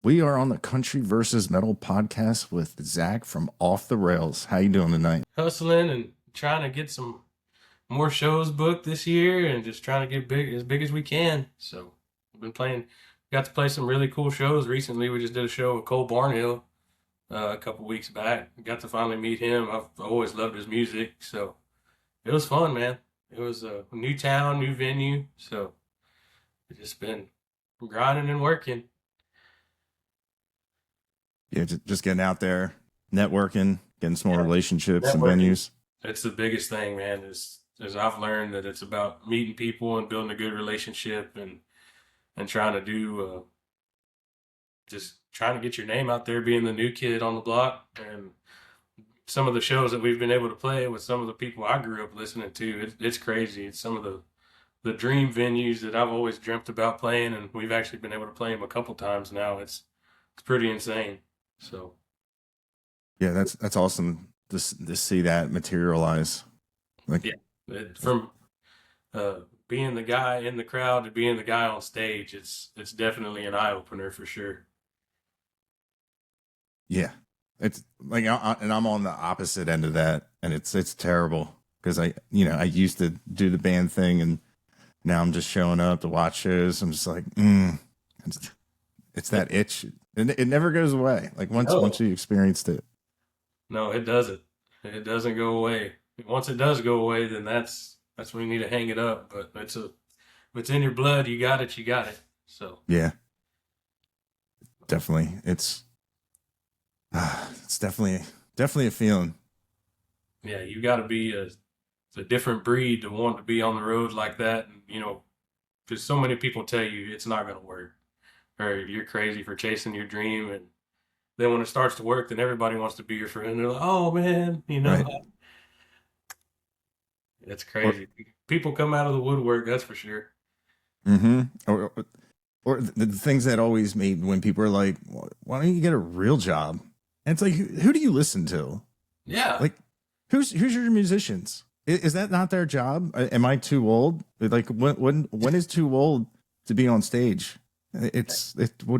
We are on the Country versus Metal podcast with Zach from Off the Rails. How you doing tonight? Hustling and trying to get some more shows booked this year and just trying to get big as we can. So we've been playing, got to play some really cool shows recently. We just did a show with Cole Barnhill a couple weeks back. Got to finally meet him. I've always loved his music, so it was fun, man. It was a new town, new venue, so it's just been grinding and working. Yeah, just getting out there, networking, getting some more Yeah, relationships and networking. venues. It's the biggest thing, man. Is I've learned that it's about meeting people and building a good relationship and trying to do just trying to get your name out there, being the new kid on the block. And some of the shows that we've been able to play with some of the people I grew up listening to, it's crazy. It's some of the dream venues that I've always dreamt about playing, and we've actually been able to play them a couple times now. It's pretty insane. So Yeah, that's awesome to see that materialize. Like, yeah, from being the guy in the crowd to being the guy on stage, it's definitely an eye opener for sure. yeah, it's like, and I'm on the opposite end of that, and it's terrible because I used to do the band thing, and now I'm just showing up to watch shows. I'm just like, it's, it's that itch, and it never goes away. Like once No, you experienced it. no, it doesn't. It doesn't go away. Once it does go away, then that's when you need to hang it up. But if it's in your blood, you got it. You got it. So Yeah, definitely. It's definitely a feeling. yeah, you got to be a different breed to want to be on the road like that, and because so many people tell you it's not going to work, or you're crazy for chasing your dream, and then when it starts to work, then everybody wants to be your friend. They're like, "Oh man, Right. it's Or crazy." People come out of the woodwork, that's for sure. mm-hmm. Or the things that always made when people are like, why don't you get a real job? And it's like, who do you listen to? Yeah, Like, who's your musicians? Is that not their job? Am I too old? Like, when is too old to be on stage? What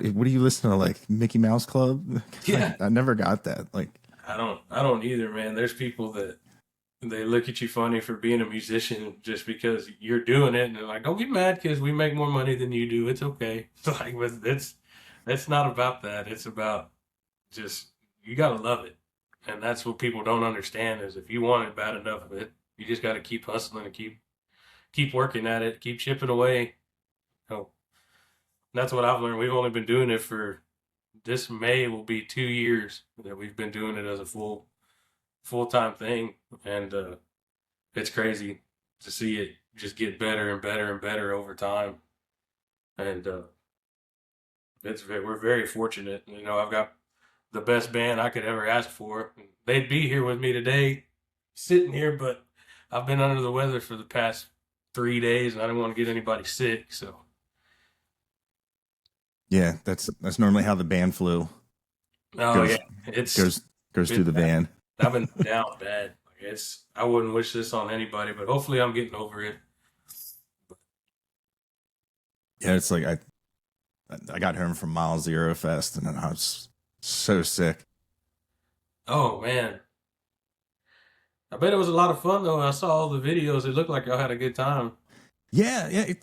do you listen to, like Mickey Mouse Club? yeah. I never got that. Like, I don't either, man. There's people that they look at you funny for being a musician just because you're doing it, and they're like, "Don't get mad because we make more money than you do. It's okay." It's like, but it's not about that. It's about just you gotta love it, and that's what people don't understand is if you want it bad enough of it, you just got to keep hustling and keep working at it, keep chipping away. Oh, that's what I've learned. We've only been doing it for this May will be 2 years that we've been doing it as a full time thing, and it's crazy to see it just get better and better and better over time. And we're very fortunate. I've got the best band I could ever ask for. They'd be here with me today, sitting here, but I've been under the weather for the past 3 days, and I didn't want to get anybody sick. So, yeah, that's normally how the band flu oh yeah, goes it's goes goes been through the bad. van. I've been down bad. Like I wouldn't wish this on anybody, but hopefully I'm getting over it. Yeah, it's like I got home from Mile Zero Fest, and I was so sick. Oh man, I bet it was a lot of fun though. I saw all the videos. It looked like y'all had a good time. Yeah, yeah.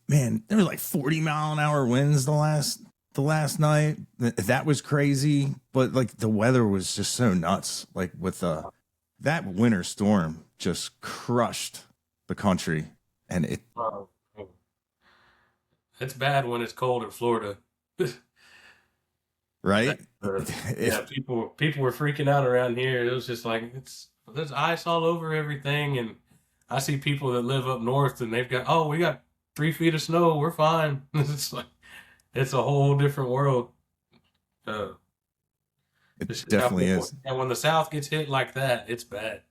Man, there was like 40-mile-an-hour winds the last night. That was crazy. But like the weather was just so nuts. Like with that winter storm just crushed the country, and it Oh, it's bad when it's cold in Florida. right. Yeah, people were freaking out around here. It was just like there's ice all over everything, and I see people that live up north and we got 3 feet of snow. We're fine. It's like it's a whole different world. Uh, It it's just how definitely people, is. and when the South gets hit like that, it's bad.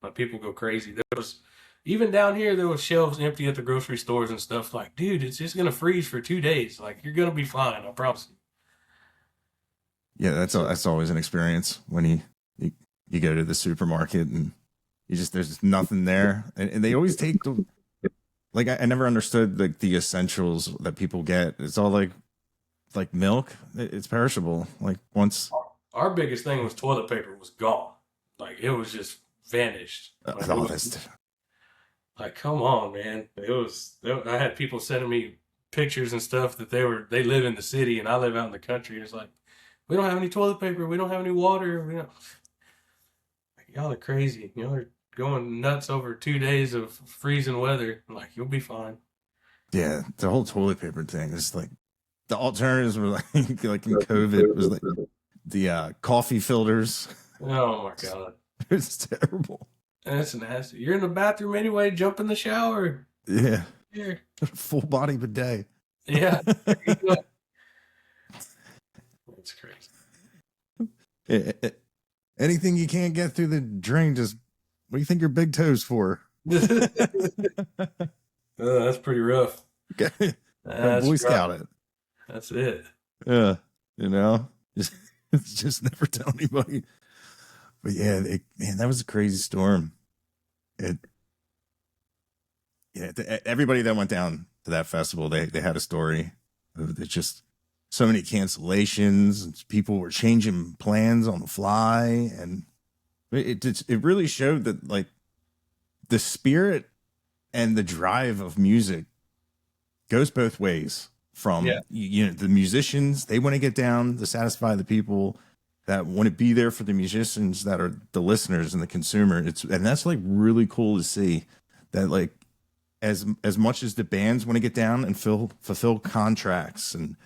Like people go crazy. There was even down here, there was shelves empty at the grocery stores and stuff. Like, dude, it's just gonna freeze for 2 days. Like, you're gonna be fine. I promise you. Yeah, So, that's always an experience when you, you go to the supermarket and there's nothing there, and they always take the like I never understood like the essentials that people get. It's all like like milk, it's perishable. Like once, Our biggest thing was toilet paper was gone. Like it was just vanished. Like, oh, that's like come on, man. I had people sending me pictures and stuff that they live in the city and I live out in the country. It's like we don't have any toilet paper, we don't have any water. We don't. Like, y'all are crazy. Y'all are going nuts over 2 days of freezing weather. I'm like you'll be fine. yeah. The whole toilet paper thing is like the alternatives were like like in COVID was like the coffee filters. Oh my god. It's terrible. That's nasty. You're in the bathroom anyway, jump in the shower. Yeah. Here. Full body bidet. Yeah. That's crazy. Anything you can't get through the drain, just what do you think your big toes for? That's pretty rough. Okay. That's Boy Scout it. That's it. Yeah. You know, just never tell anybody. But yeah, man, that was a crazy storm. Everybody that went down to that festival, they had a story. It's just so many cancellations, and people were changing plans on the fly, and it really showed that like the spirit and the drive of music goes both ways. From the musicians, they want to get down to satisfy the people that want to be there for the musicians that are the listeners and the consumer. And that's like really cool to see that like as much as the bands want to get down and fulfill contracts and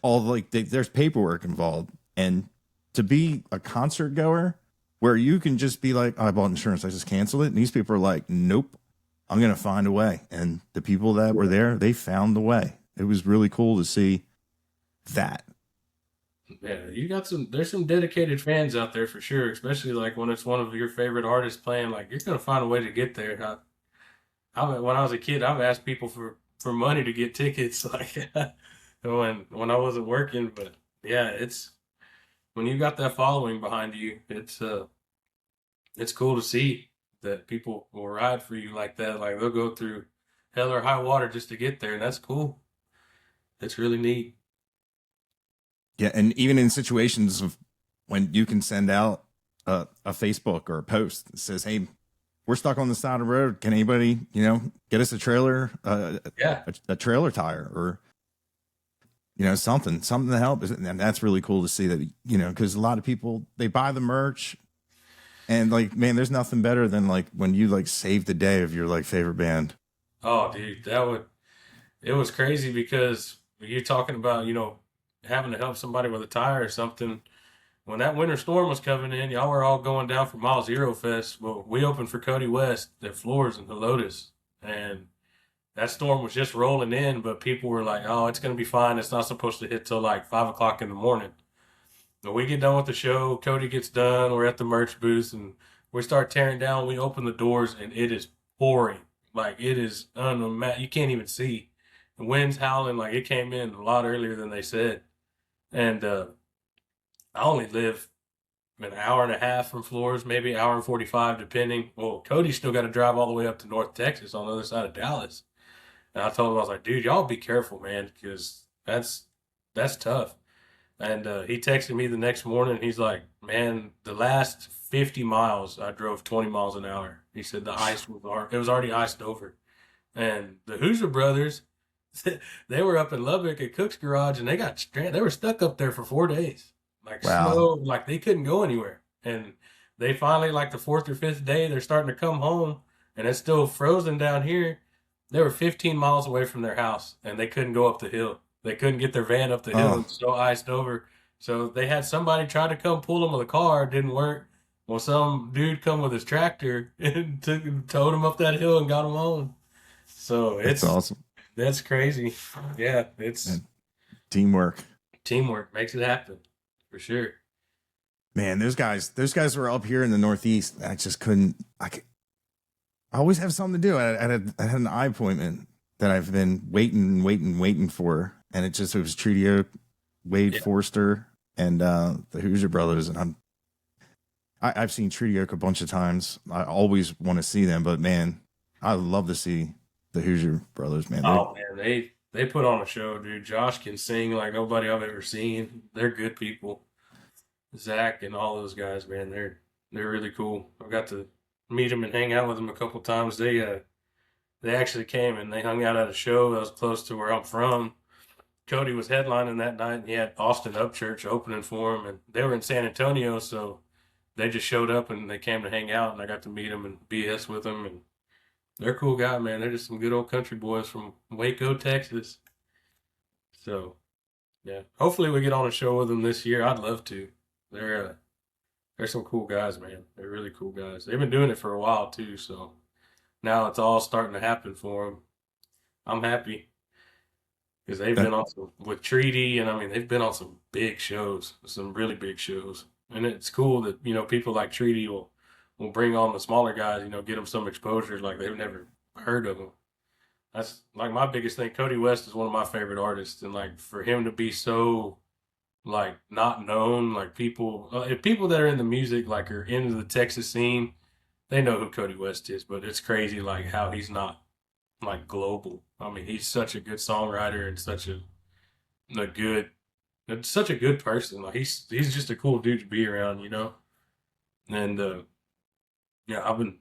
all like there's paperwork involved, and to be a concert goer where you can just be like, oh, I bought insurance, I just cancel it. And these people are like, nope, I'm going to find a way. And the people that were there, they found the way. It was really cool to see that. Yeah, there's some dedicated fans out there for sure, especially like when it's one of your favorite artists playing, like you're going to find a way to get there. When I was a kid, I've asked people for money to get tickets, like when I wasn't working, but yeah, it's when you got that following behind you, it's cool to see that people will ride for you like that. Like they'll go through hell or high water just to get there, and that's cool. It's really neat. Yeah, and even in situations of when you can send out a Facebook or a post that says, "Hey, we're stuck on the side of the road. Can anybody, get us a trailer, a trailer tire, or something to help?" And that's really cool to see that, because a lot of people, they buy the merch, and like, man, there's nothing better than like when you like save the day of your like favorite band. Oh, dude, it was crazy because you're talking about, having to help somebody with a tire or something. When that winter storm was coming in, y'all were all going down for Mile Zero Fest. Well, we opened for Cody West at Floors in the Lotus, and that storm was just rolling in, but people were like, oh, it's going to be fine. It's not supposed to hit till like 5 o'clock in the morning. When we get done with the show, Cody gets done, we're at the merch booth, and we start tearing down. We open the doors, and it is pouring. Like, it is unimaginable. You can't even see. The wind's howling. Like, it came in a lot earlier than they said. And I only live an hour and a half from Floors, maybe an hour and 45, depending. Well, Cody's still got to drive all the way up to North Texas on the other side of Dallas. And I told him, I was like, dude, y'all be careful, man, because that's tough. And he texted me the next morning. He's like, man, the last 50 miles, I drove 20 miles an hour. He said the ice was already iced over. And the Hoosier brothers, they were up in Lubbock at Cook's Garage, and they were stuck up there for 4 days. Like, wow. Snow, like they couldn't go anywhere. And they finally, like the 4th or 5th day, they're starting to come home, and it's still frozen down here. They were 15 miles away from their house, and they couldn't go up the hill. They couldn't get their van up the hill. It was so iced over. So they had somebody try to come pull them with a car. It didn't work. Well, some dude come with his tractor and towed him up that hill and got him home. So it's awesome. That's crazy. Yeah, it's teamwork. Teamwork makes it happen for sure. Man, those guys were up here in the Northeast. I just couldn't. I always have something to do. I had an eye appointment that I've been waiting for. And it was Trudio, Wade Forster, and the Hoosier brothers. And I've seen Trudio a bunch of times. I always want to see them, but man, I love to see the Hoosier brothers, man. Oh man, They put on a show, dude. Josh can sing like nobody I've ever seen. They're good people. Zach and all those guys, man, they're really cool. I got to meet them and hang out with them a couple times. They actually came and they hung out at a show that was close to where I'm from. Cody was headlining that night, and he had Austin Upchurch opening for him, and they were in San Antonio, so they just showed up and they came to hang out, and I got to meet them and BS with them, and they're a cool guy, man. They're just some good old country boys from Waco, Texas. So yeah, hopefully we get on a show with them this year. I'd love to. They're some cool guys, man. They're really cool guys. They've been doing it for a while too, so now it's all starting to happen for them. I'm happy because they've That been on some with Treaty, and I mean they've been on some big shows, some really big shows, and it's cool that people like Treaty will bring on the smaller guys, get them some exposure like they've never heard of them. That's like my biggest thing. Cody West is one of my favorite artists, and like for him to be so like not known, like people, if people that are in the music like are into the Texas scene, they know who Cody West is. But it's crazy like how he's not like global. I mean, he's such a good songwriter and a good, such a good person. Like he's just a cool dude to be around. And yeah, I've been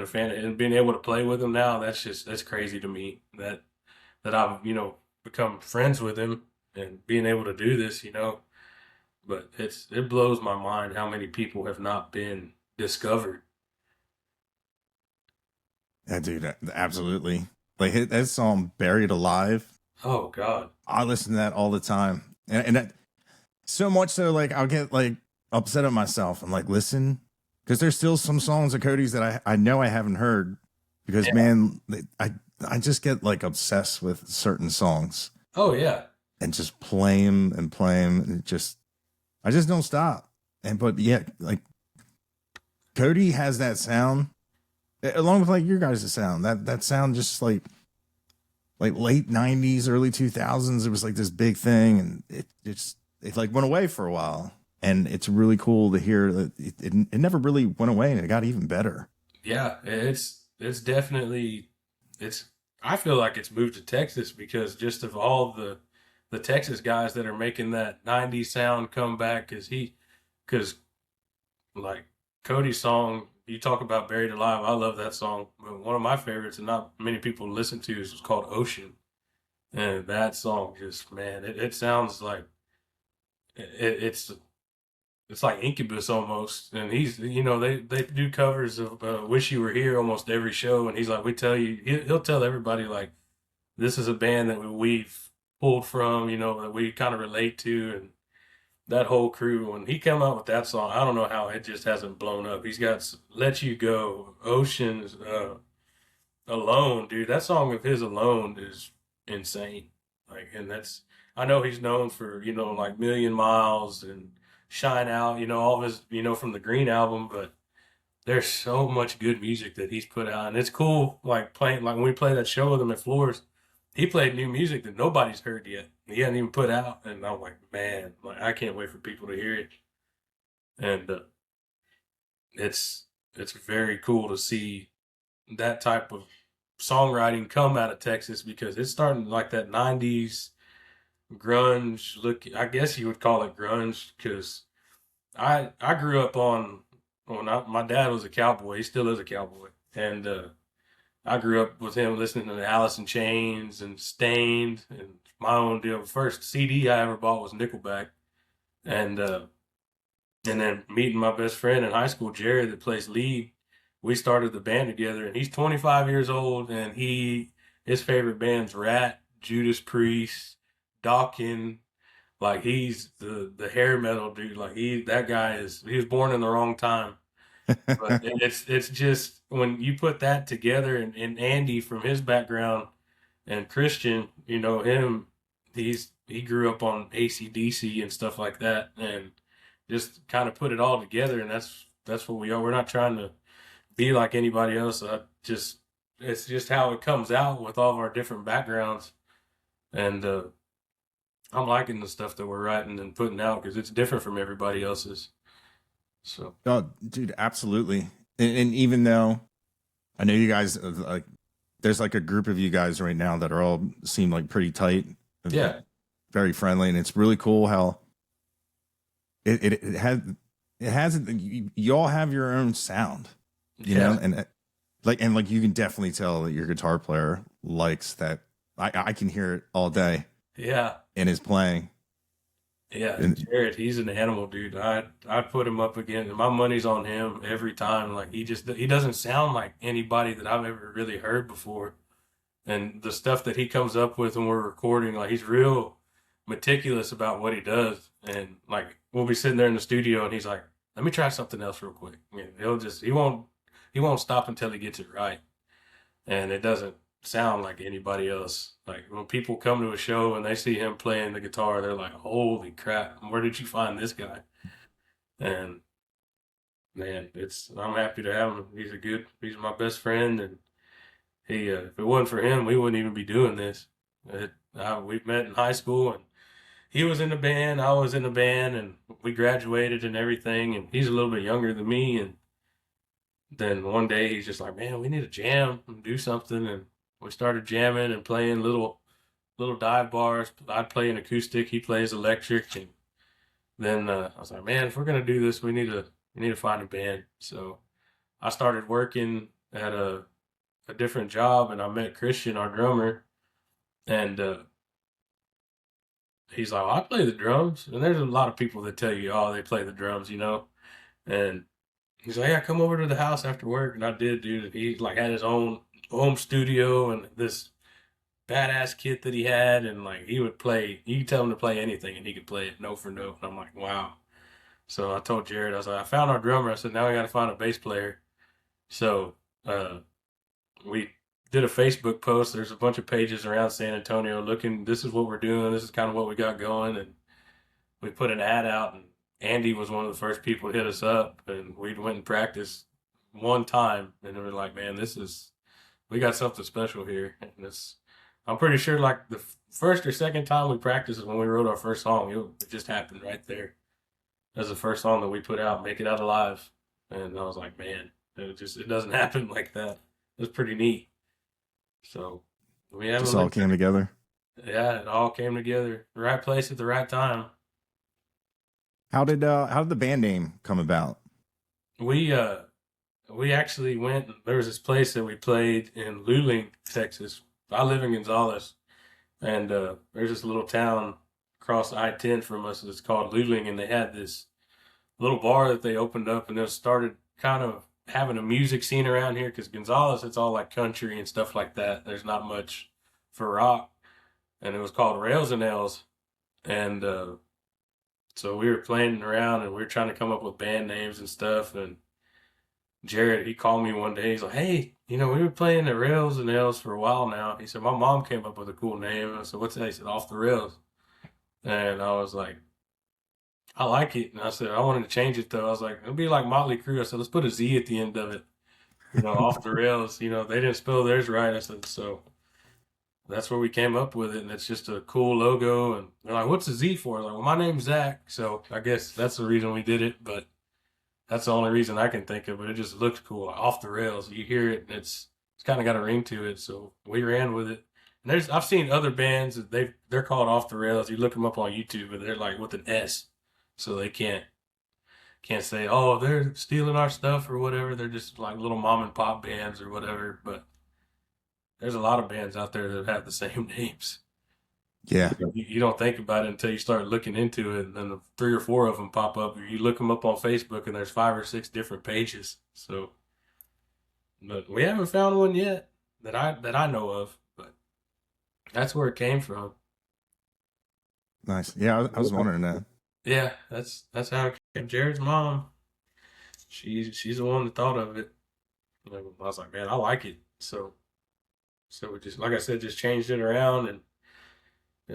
a fan of him. And being able to play with him now, that's crazy to me. That I've become friends with him and being able to do this. But it blows my mind how many people have not been discovered. Yeah, dude, absolutely. Like that song "Buried Alive." Oh God. I listen to that all the time, and that, so much so, like I'll get like upset at myself. I'm like, listen, because there's still some songs of Cody's that I know I haven't heard because Yeah. man, I just get like obsessed with certain songs Oh yeah. and just play them, and I just don't stop. And but yeah, like Cody has that sound along with like your guys' sound. That sound just like late '90s, early 2000s. It was like this big thing, and it like went away for a while. And it's really cool to hear that it never really went away, and it got even better. Yeah. It's definitely it's. I feel like it's moved to Texas because just of all the Texas guys that are making that '90s sound come back, because like Cody's song, you talk about Buried Alive. I love that song, but one of my favorites, and not many people listen to, is called Ocean. And that song just, man, it sounds like it's like Incubus almost. And they do covers of Wish You Were Here almost every show. And he's like, he'll tell everybody like, this is a band that we've pulled from, that we kind of relate to. And that whole crew, when he came out with that song, I don't know how it just hasn't blown up. He's got Let You Go, Oceans, Alone, dude. That song of his Alone is insane. Like, and I know he's known for, like Million Miles and Shine Out, all of his, from the Green album, but there's so much good music that he's put out. And it's cool, like playing, like when we played that show with him at Floors, he played new music that nobody's heard yet. He hadn't even put out. And I'm like, man, like I can't wait for people to hear it. And it's very cool to see that type of songwriting come out of Texas because it's starting like that '90s grunge look. I guess you would call it grunge because I grew up my dad was a cowboy. He still is a cowboy, and I grew up with him listening to Alice in Chains and Stained and my own deal. The first CD I ever bought was Nickelback, and then meeting my best friend in high school, Jared, that plays lead. We started the band together, and he's 25 years old, and his favorite band's Rat, Judas Priest, Dawkins. Like he's the hair metal dude. Like that guy he was born in the wrong time. But it's just when you put that together, and Andy from his background and Christian, him, he grew up on AC/DC and stuff like that, and just kind of put it all together, and that's what we are. We're not trying to be like anybody else. It's just how it comes out with all of our different backgrounds, and I'm liking the stuff that we're writing and putting out because it's different from everybody else's. So, Oh, dude, absolutely. And even though I know you guys like there's like a group of you guys right now that are all seem like pretty tight, Yeah. very friendly, and it's really cool how it has you all have your own sound, you Yeah. know, and like you can definitely tell that your guitar player likes that. I can hear it all day Yeah. in his playing. Yeah. And Jared, he's an animal, dude. I put him up again. My money's on him every time. Like he doesn't sound like anybody that I've ever really heard before. And the stuff that he comes up with when we're recording, like he's real meticulous about what he does. And like we'll be sitting there in the studio and he's like, let me try something else real quick. And he won't stop until he gets it right. And it doesn't sound like anybody else. Like when people come to a show and they see him playing the guitar, they're like, holy crap, where did you find this guy? And man, I'm happy to have him. He's my best friend, and if it wasn't for him, we wouldn't even be doing this. We met in high school, and he was in the band, I was in the band, and we graduated and everything. And he's a little bit younger than me. And then one day he's just like, "Man, we need to jam and do something." And we started jamming and playing little dive bars. I'd play an acoustic, he plays electric, and then I was like, "Man, if we're gonna do this, we need to find a band." So I started working at a different job, and I met Christian, our drummer, and he's like, "I play the drums." And there's a lot of people that tell you, "Oh, they play the drums," you know. And he's like, "Yeah, come over to the house after work." And I did, dude. And he like had his own home studio and this badass kit that he had, and like he would play. You could tell him to play anything, and he could play it note for note. And I'm like, wow. So I told Jared, I was like, I found our drummer. I said, now we got to find a bass player. So we did a Facebook post. There's a bunch of pages around San Antonio looking. This is what we're doing. This is kind of what we got going, and we put an ad out. And Andy was one of the first people to hit us up, and we went and practiced one time, and we were like, man, we got something special here. And I'm pretty sure like the first or second time we practiced is when we wrote our first song. It just happened right there. That's the first song that we put out, Make It Out Alive. And I was like, man, it doesn't happen like that. It was pretty neat. So we haven't just all came together. Yeah, it all came together. The right place at the right time. How did the band name come about? We actually went. There was this place that we played in Luling, Texas. I live in Gonzales, and there's this little town across I-10 from us. It's called Luling, and they had this little bar that they opened up, and they started kind of having a music scene around here. Because Gonzales, it's all like country and stuff like that. There's not much for rock, and it was called Railz and L's, and so we were playing around and we were trying to come up with band names and stuff. And Jared, he called me one day. He's like, hey, we were playing the Rails and L's for a while now. He said, my mom came up with a cool name. I said, what's that? He said, Off the Rails. And I was like, I like it. And I said, I wanted to change it though. I was like, it'll be like Motley Crue. I said, let's put a Z at the end of it. Off the Rails. They didn't spell theirs right. I said, so that's where we came up with it. And it's just a cool logo. And they're like, what's the Z for? I was like, well, my name's Zach. So I guess that's the reason we did it. But that's the only reason I can think of. But it just looks cool. Like, Off the Rails. You hear it and it's kind of got a ring to it. So we ran with it. And I've seen other bands that they're called Off the Rails. You look them up on YouTube, but they're like with an S. So they can't say, oh, they're stealing our stuff or whatever. They're just like little mom and pop bands or whatever. But there's a lot of bands out there that have the same names. Yeah. You don't think about it until you start looking into it, and then the 3 or 4 of them pop up. You look them up on Facebook, and there's 5 or 6 different pages. So, but we haven't found one yet that I know of. But that's where it came from. Nice. Yeah, I was wondering that. Yeah, that's how it came. Jared's mom, she's the one that thought of it. I was like, man, I like it. So we just, like I said, just changed it around, and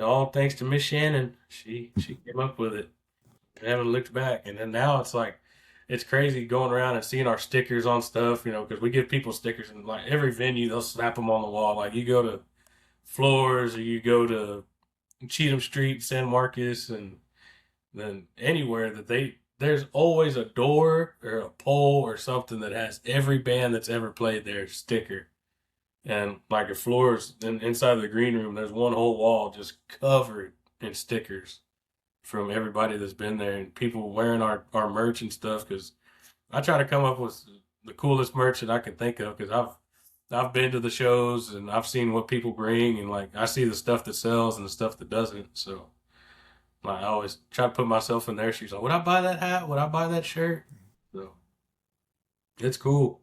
all thanks to Miss Shannon. She came up with it. I haven't looked back. And then now it's like, it's crazy going around and seeing our stickers on stuff, because we give people stickers, and like every venue, they'll slap them on the wall. Like you go to Floors or you go to Cheatham Street, San Marcos, and then anywhere that there's always a door or a pole or something that has every band that's ever played their sticker. And like the floors inside the green room, there's one whole wall just covered in stickers from everybody that's been there and people wearing our merch and stuff. Because I try to come up with the coolest merch that I can think of. Because I've been to the shows and I've seen what people bring, and like I see the stuff that sells and the stuff that doesn't. So like, I always try to put myself in their shoes. Like, would I buy that hat? Would I buy that shirt? So it's cool,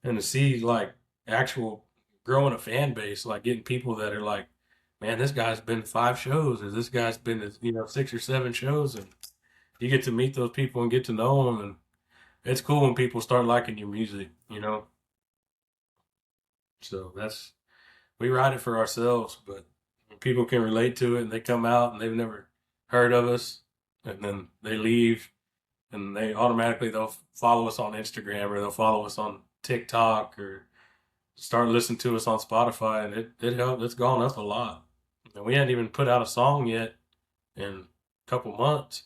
and to see like actual growing a fan base, like getting people that are like, man, this guy's been to 5 shows, or this guy's been to 6 or 7 shows, and you get to meet those people and get to know them, and it's cool when people start liking your music. So that's we write it for ourselves, but when people can relate to it and they come out and they've never heard of us, and then they leave and they'll follow us on Instagram or they'll follow us on TikTok or start listening to us on Spotify, and it helped. It's gone up a lot. And we hadn't even put out a song yet in a couple months,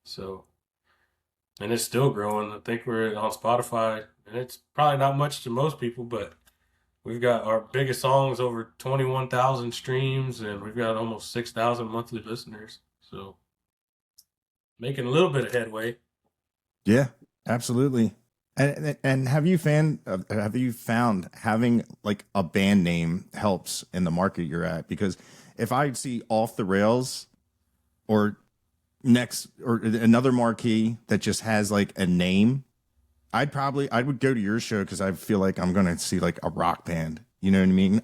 so and it's still growing. I think we're on Spotify, and it's probably not much to most people, but we've got our biggest songs over 21,000 streams, and we've got almost 6,000 monthly listeners. So making a little bit of headway. Yeah, absolutely. And have you found having like a band name helps in the market you're at? Because if I see Off the Rails or next or another marquee that just has like a name, I would go to your show because I feel like I'm gonna see like a rock band. You know what I mean?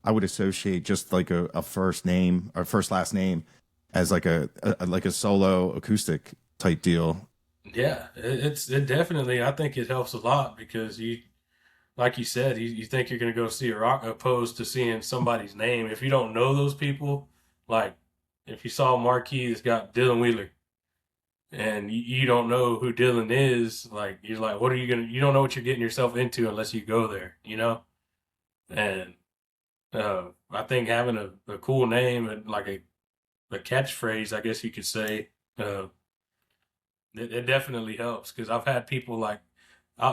I would associate just like a first name or first last name as like a solo acoustic type deal. Yeah, it definitely. I think it helps a lot because like you said, you think you're gonna go see a rock opposed to seeing somebody's name. If you don't know those people, like if you saw a marquee that's got Dylan Wheeler and you don't know who Dylan is, like you're like, what are you gonna? You don't know what you're getting yourself into unless you go there. And I think having a cool name and like a catchphrase, I guess you could say, uh, it definitely helps because I've had people like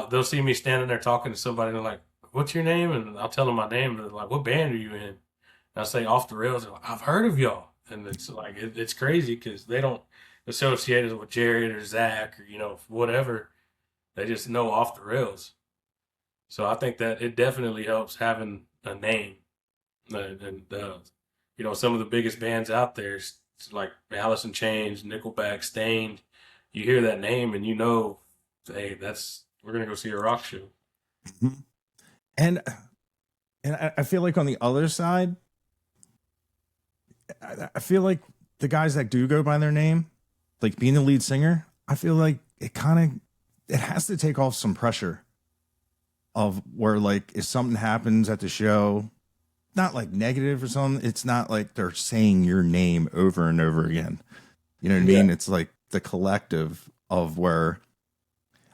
they'll see me standing there talking to somebody and they're like, "What's your name?" And I'll tell them my name and they're like, "What band are you in?" And I say Off the Rails. They're like, "I've heard of y'all," and it's like it's crazy because they don't associate it with Jared or Zach or whatever. They just know Off the Rails. So I think that it definitely helps having a name. And some of the biggest bands out there, like Alice in Chains, Nickelback, Stained. You hear that name and hey, we're gonna go see a rock show. Mhm. And I feel like on the other side, I feel like the guys that do go by their name, like being the lead singer, I feel like it has to take off some pressure of where like if something happens at the show, not like negative or something, it's not like they're saying your name over and over again. You know what I Yeah. mean? It's like the collective of where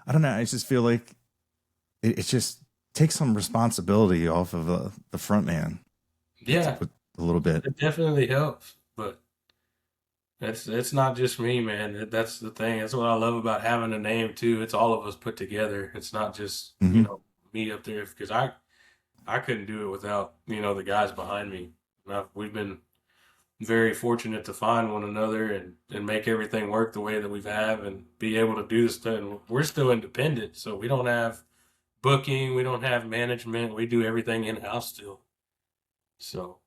I don't know. I just feel like it just takes some responsibility off of the front man Yeah, a little bit. it definitely helps. But it's not just me, man. That's the thing. That's what I love about having a name too. It's all of us put together. It's not just, Hmm. me up there because I couldn't do it without, the guys behind me. We've been very fortunate to find one another and make everything work the way that we've have and be able to do this thing. We're still independent, so we don't have booking, we don't have management, we do everything in house still. So,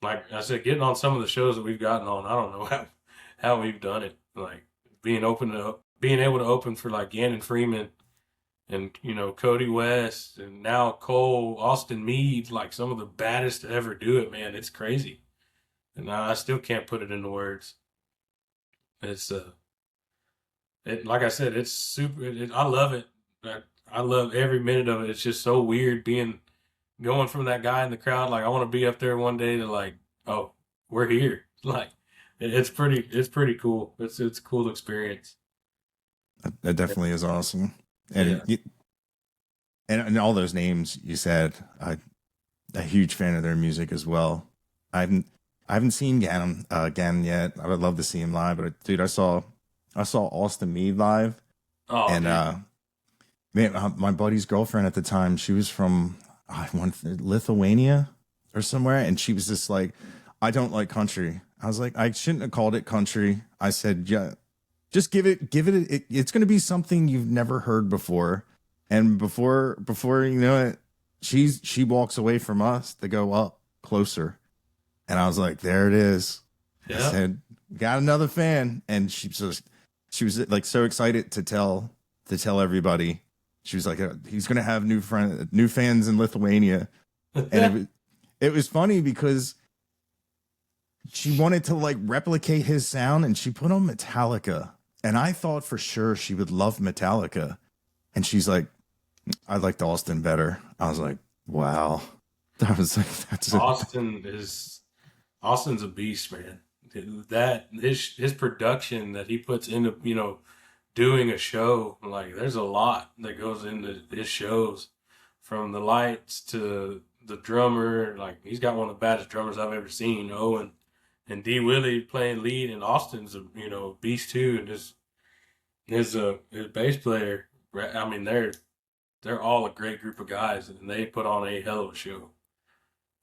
like I said, getting on some of the shows that we've gotten on, I don't know how we've done it. Like being able to open for like Gannon Freeman and Cody West and now Cole, Austin Meade, like some of the baddest to ever do it, man. It's crazy. And I still can't put it into words. It's like I said, it's super. I love it. I love every minute of it. It's just so weird going from that guy in the crowd. Like I want to be up there one day to like, oh, we're here. Like it's pretty cool. It's a cool experience. That definitely is awesome. Yeah. And all those names you said, I'm a huge fan of their music as well. I haven't seen Gannon yet. I would love to see him live, but dude, I saw Austin Meade live, Oh, and dude. man, my buddy's girlfriend at the time, she was from I went to Lithuania or somewhere, and she was just like, I don't like country. I was like, I shouldn't have called it country. I said, yeah, just it's going to be something you've never heard before. And before you know it, she walks away from us to go up closer. And I was like, there it is. I Yeah. said, got another fan. And she was like so excited to tell everybody. She was like, he's going to have new fans in Lithuania. And it was funny because she wanted to like replicate his sound, and she put on Metallica. And I thought for sure she would love Metallica. And she's like, I liked Austin better. I was like, wow. I was like, that's it. Austin's a beast, man. That his production that he puts into, doing a show, like there's a lot that goes into his shows, from the lights to the drummer. Like he's got one of the baddest drummers I've ever seen, Owen, and D Willie playing lead, and Austin's a beast too, and his bass player. I mean, they're all a great group of guys, and they put on a hell of a show.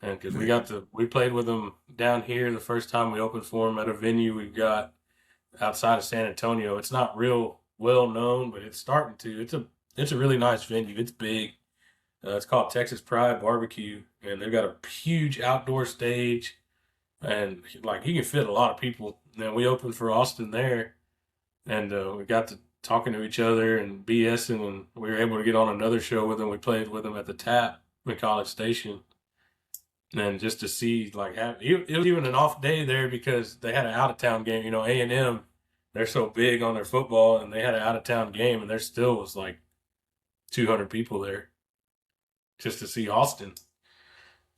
And because we played with them down here the first time we opened for them at a venue we've got outside of San Antonio. It's not real well known, but it's starting to. It's a really nice venue. It's big. It's called Texas Pride Barbecue, and they've got a huge outdoor stage, and like he can fit a lot of people. And we opened for Austin there, and we got to talking to each other and BSing, and we were able to get on another show with them. We played with them at the Tap in College Station. And just to see, like, it was even an off day there because they had an out-of-town game. A&M, they're so big on their football, and they had an out-of-town game, and there still was, like, 200 people there just to see Austin.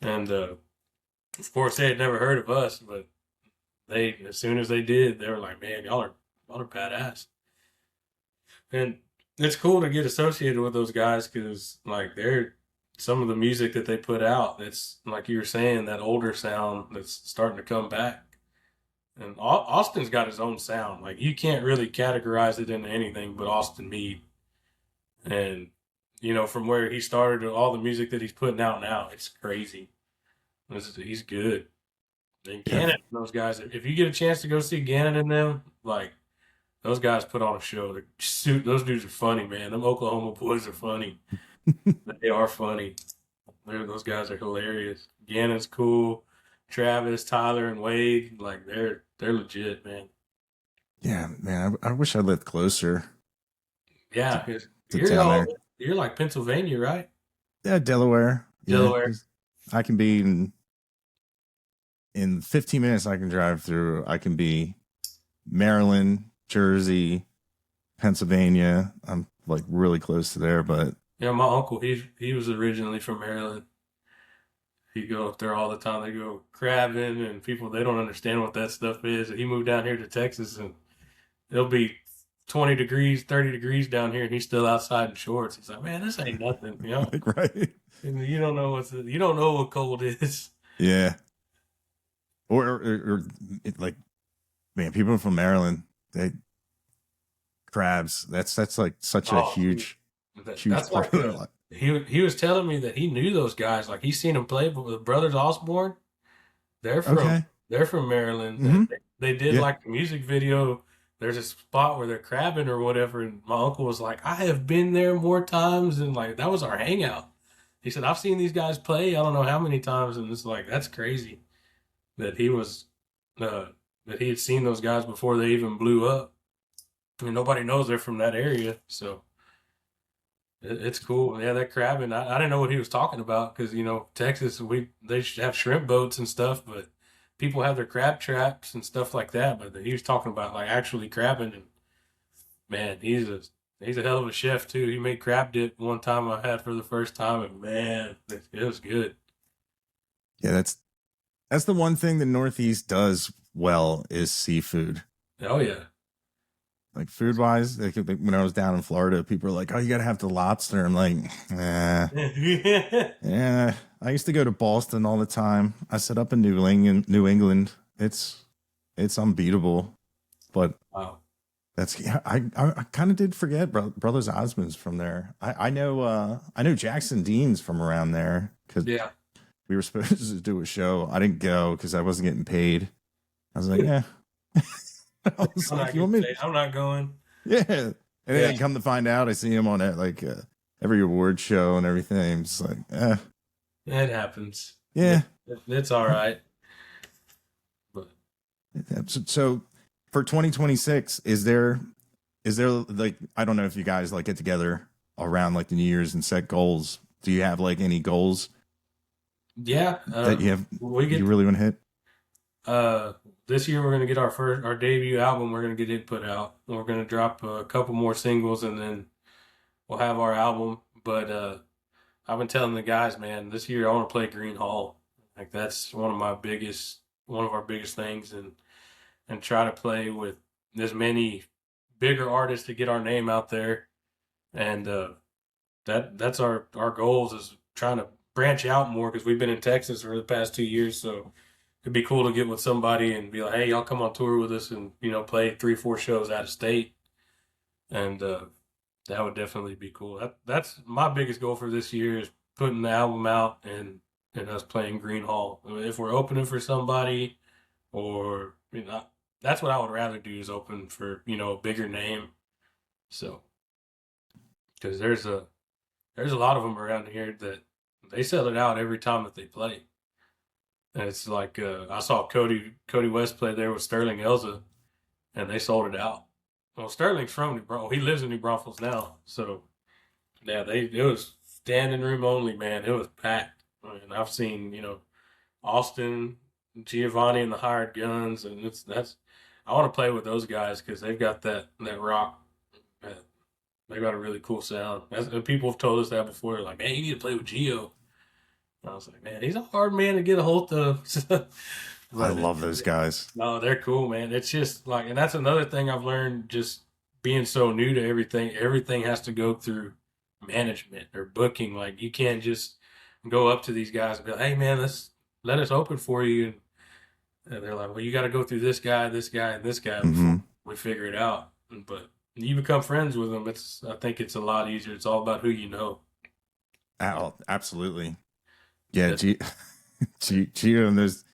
And, of course, they had never heard of us, but as soon as they did, they were like, man, y'all are badass. And it's cool to get associated with those guys because, like, they're some of the music that they put out, it's like you were saying, that older sound that's starting to come back. And Austin's got his own sound. Like you can't really categorize it into anything but Austin Meade. And from where he started to all the music that he's putting out now, it's crazy. He's good. And Gannon and those guys, if you get a chance to go see Gannon and them, like those guys put on a show. Those dudes are funny, man. Them Oklahoma boys are funny. They are funny. Those guys are hilarious. Gannon's cool. Travis, Tyler, and Wade, like they're legit, man. Yeah, man. I wish I lived closer. Yeah, you're like Pennsylvania, right? Yeah, Delaware. Delaware. Yeah, I can be in 15 minutes. I can drive through. I can be Maryland, Jersey, Pennsylvania. I'm like really close to there, but. Yeah, my uncle, he was originally from Maryland. He'd go up there all the time. They go crabbing, and people, they don't understand what that stuff is. He moved down here to Texas, and it'll be 20 degrees, 30 degrees down here, and he's still outside in shorts. He's like, man, this ain't nothing, Right. And you don't know what cold is. Yeah. Or like, man, people from Maryland, crabs. That's like such a huge. That's like he was telling me that he knew those guys. Like he's seen them play with the brothers Osborne. They're from Maryland. Mm-hmm. They did like the music video. There's a spot where they're crabbing or whatever, and my uncle was like, I have been there more times, and like that was our hangout. He said, I've seen these guys play I don't know how many times, and it's like that's crazy that he was that he had seen those guys before they even blew up. I mean, nobody knows they're from that area, so it's cool. Yeah, that crabbing. I didn't know what he was talking about because Texas, they have shrimp boats and stuff, but people have their crab traps and stuff like that. But he was talking about like actually crabbing, and man, he's a hell of a chef too. He made crab dip one time I had for the first time, and man, it was good. Yeah, that's the one thing the Northeast does well is seafood. Oh yeah. Like food wise, like when I was down in Florida, people were like, "Oh, you got to have the lobster." I'm like, yeah. I used to go to Boston all the time. I set up in New England. It's unbeatable. But wow. That's yeah. I kind of did forget Brothers Osmonds from there. I know Jackson Dean's from around there because Yeah. we were supposed to do a show. I didn't go because I wasn't getting paid. I was like, yeah. I was I'm like, not you want getting me? paid. I'm not going. Yeah. And Yeah. then come to find out, I see him on that every award show and everything. I'm just like, It happens. yeah. It's all right. But So for 2026, is there like I don't know if you guys like get together around like the New Year's and set goals. Do you have like any goals yeah, that we you get really want to hit? this year we're gonna get our debut album. We're gonna get it put out. We're gonna drop a couple more singles, and then we'll have our album. But I've been telling the guys, man, this year I want to play Green Hall. Like that's one of our biggest things, and try to play with as many bigger artists to get our name out there. And that's our goals is trying to branch out more because we've been in Texas for the past 2 years. So it'd be cool to get with somebody and be like, hey, y'all come on tour with us and play 3-4 shows out of state. And that would definitely be cool. That's my biggest goal for this year is putting the album out and us playing Green Hall. I mean, if we're opening for somebody, or that's what I would rather do is open for a bigger name. So because there's a lot of them around here that they sell it out every time that they play. And it's like I saw Cody West play there with Sterling Elza, and they sold it out. Well, Sterling's from New Braunfels. He lives in New Braunfels now, so yeah, it was standing room only, man. It was packed. And I've seen Austin, Giovanni, and the Hired Guns, and I want to play with those guys because they've got that rock. They got a really cool sound. And people have told us that before. They're like, man, you need to play with Gio. And I was like, man, he's a hard man to get a hold of. I love those guys. No, they're cool, man. It's just like, and that's another thing I've learned just being so new to everything. Everything has to go through management or booking. Like, you can't just go up to these guys and be like, hey, man, let us open for you. And they're like, well, you got to go through this guy, and this guy before we figure it out. But you become friends with them. I think it's a lot easier. It's all about who you know. Oh, absolutely. Yeah, Gio and there's.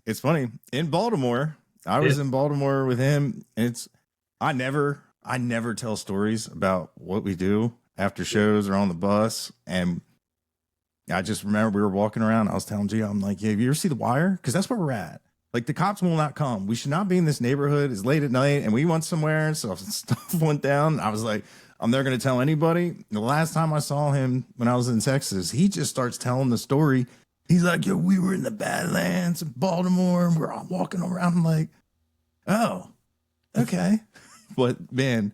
It's funny in Baltimore. I was in Baltimore with him. And I never tell stories about what we do after shows or on the bus. And I just remember we were walking around. I was telling Gio, I'm like, yeah, have you ever see The Wire? Because that's where we're at. Like the cops will not come. We should not be in this neighborhood. It's late at night and we went somewhere. So stuff went down. I was like, I'm never going to tell anybody. The last time I saw him when I was in Texas, he just starts telling the story. He's like, yo, we were in the Badlands in Baltimore and we're all walking around. I'm like, oh, okay. But man,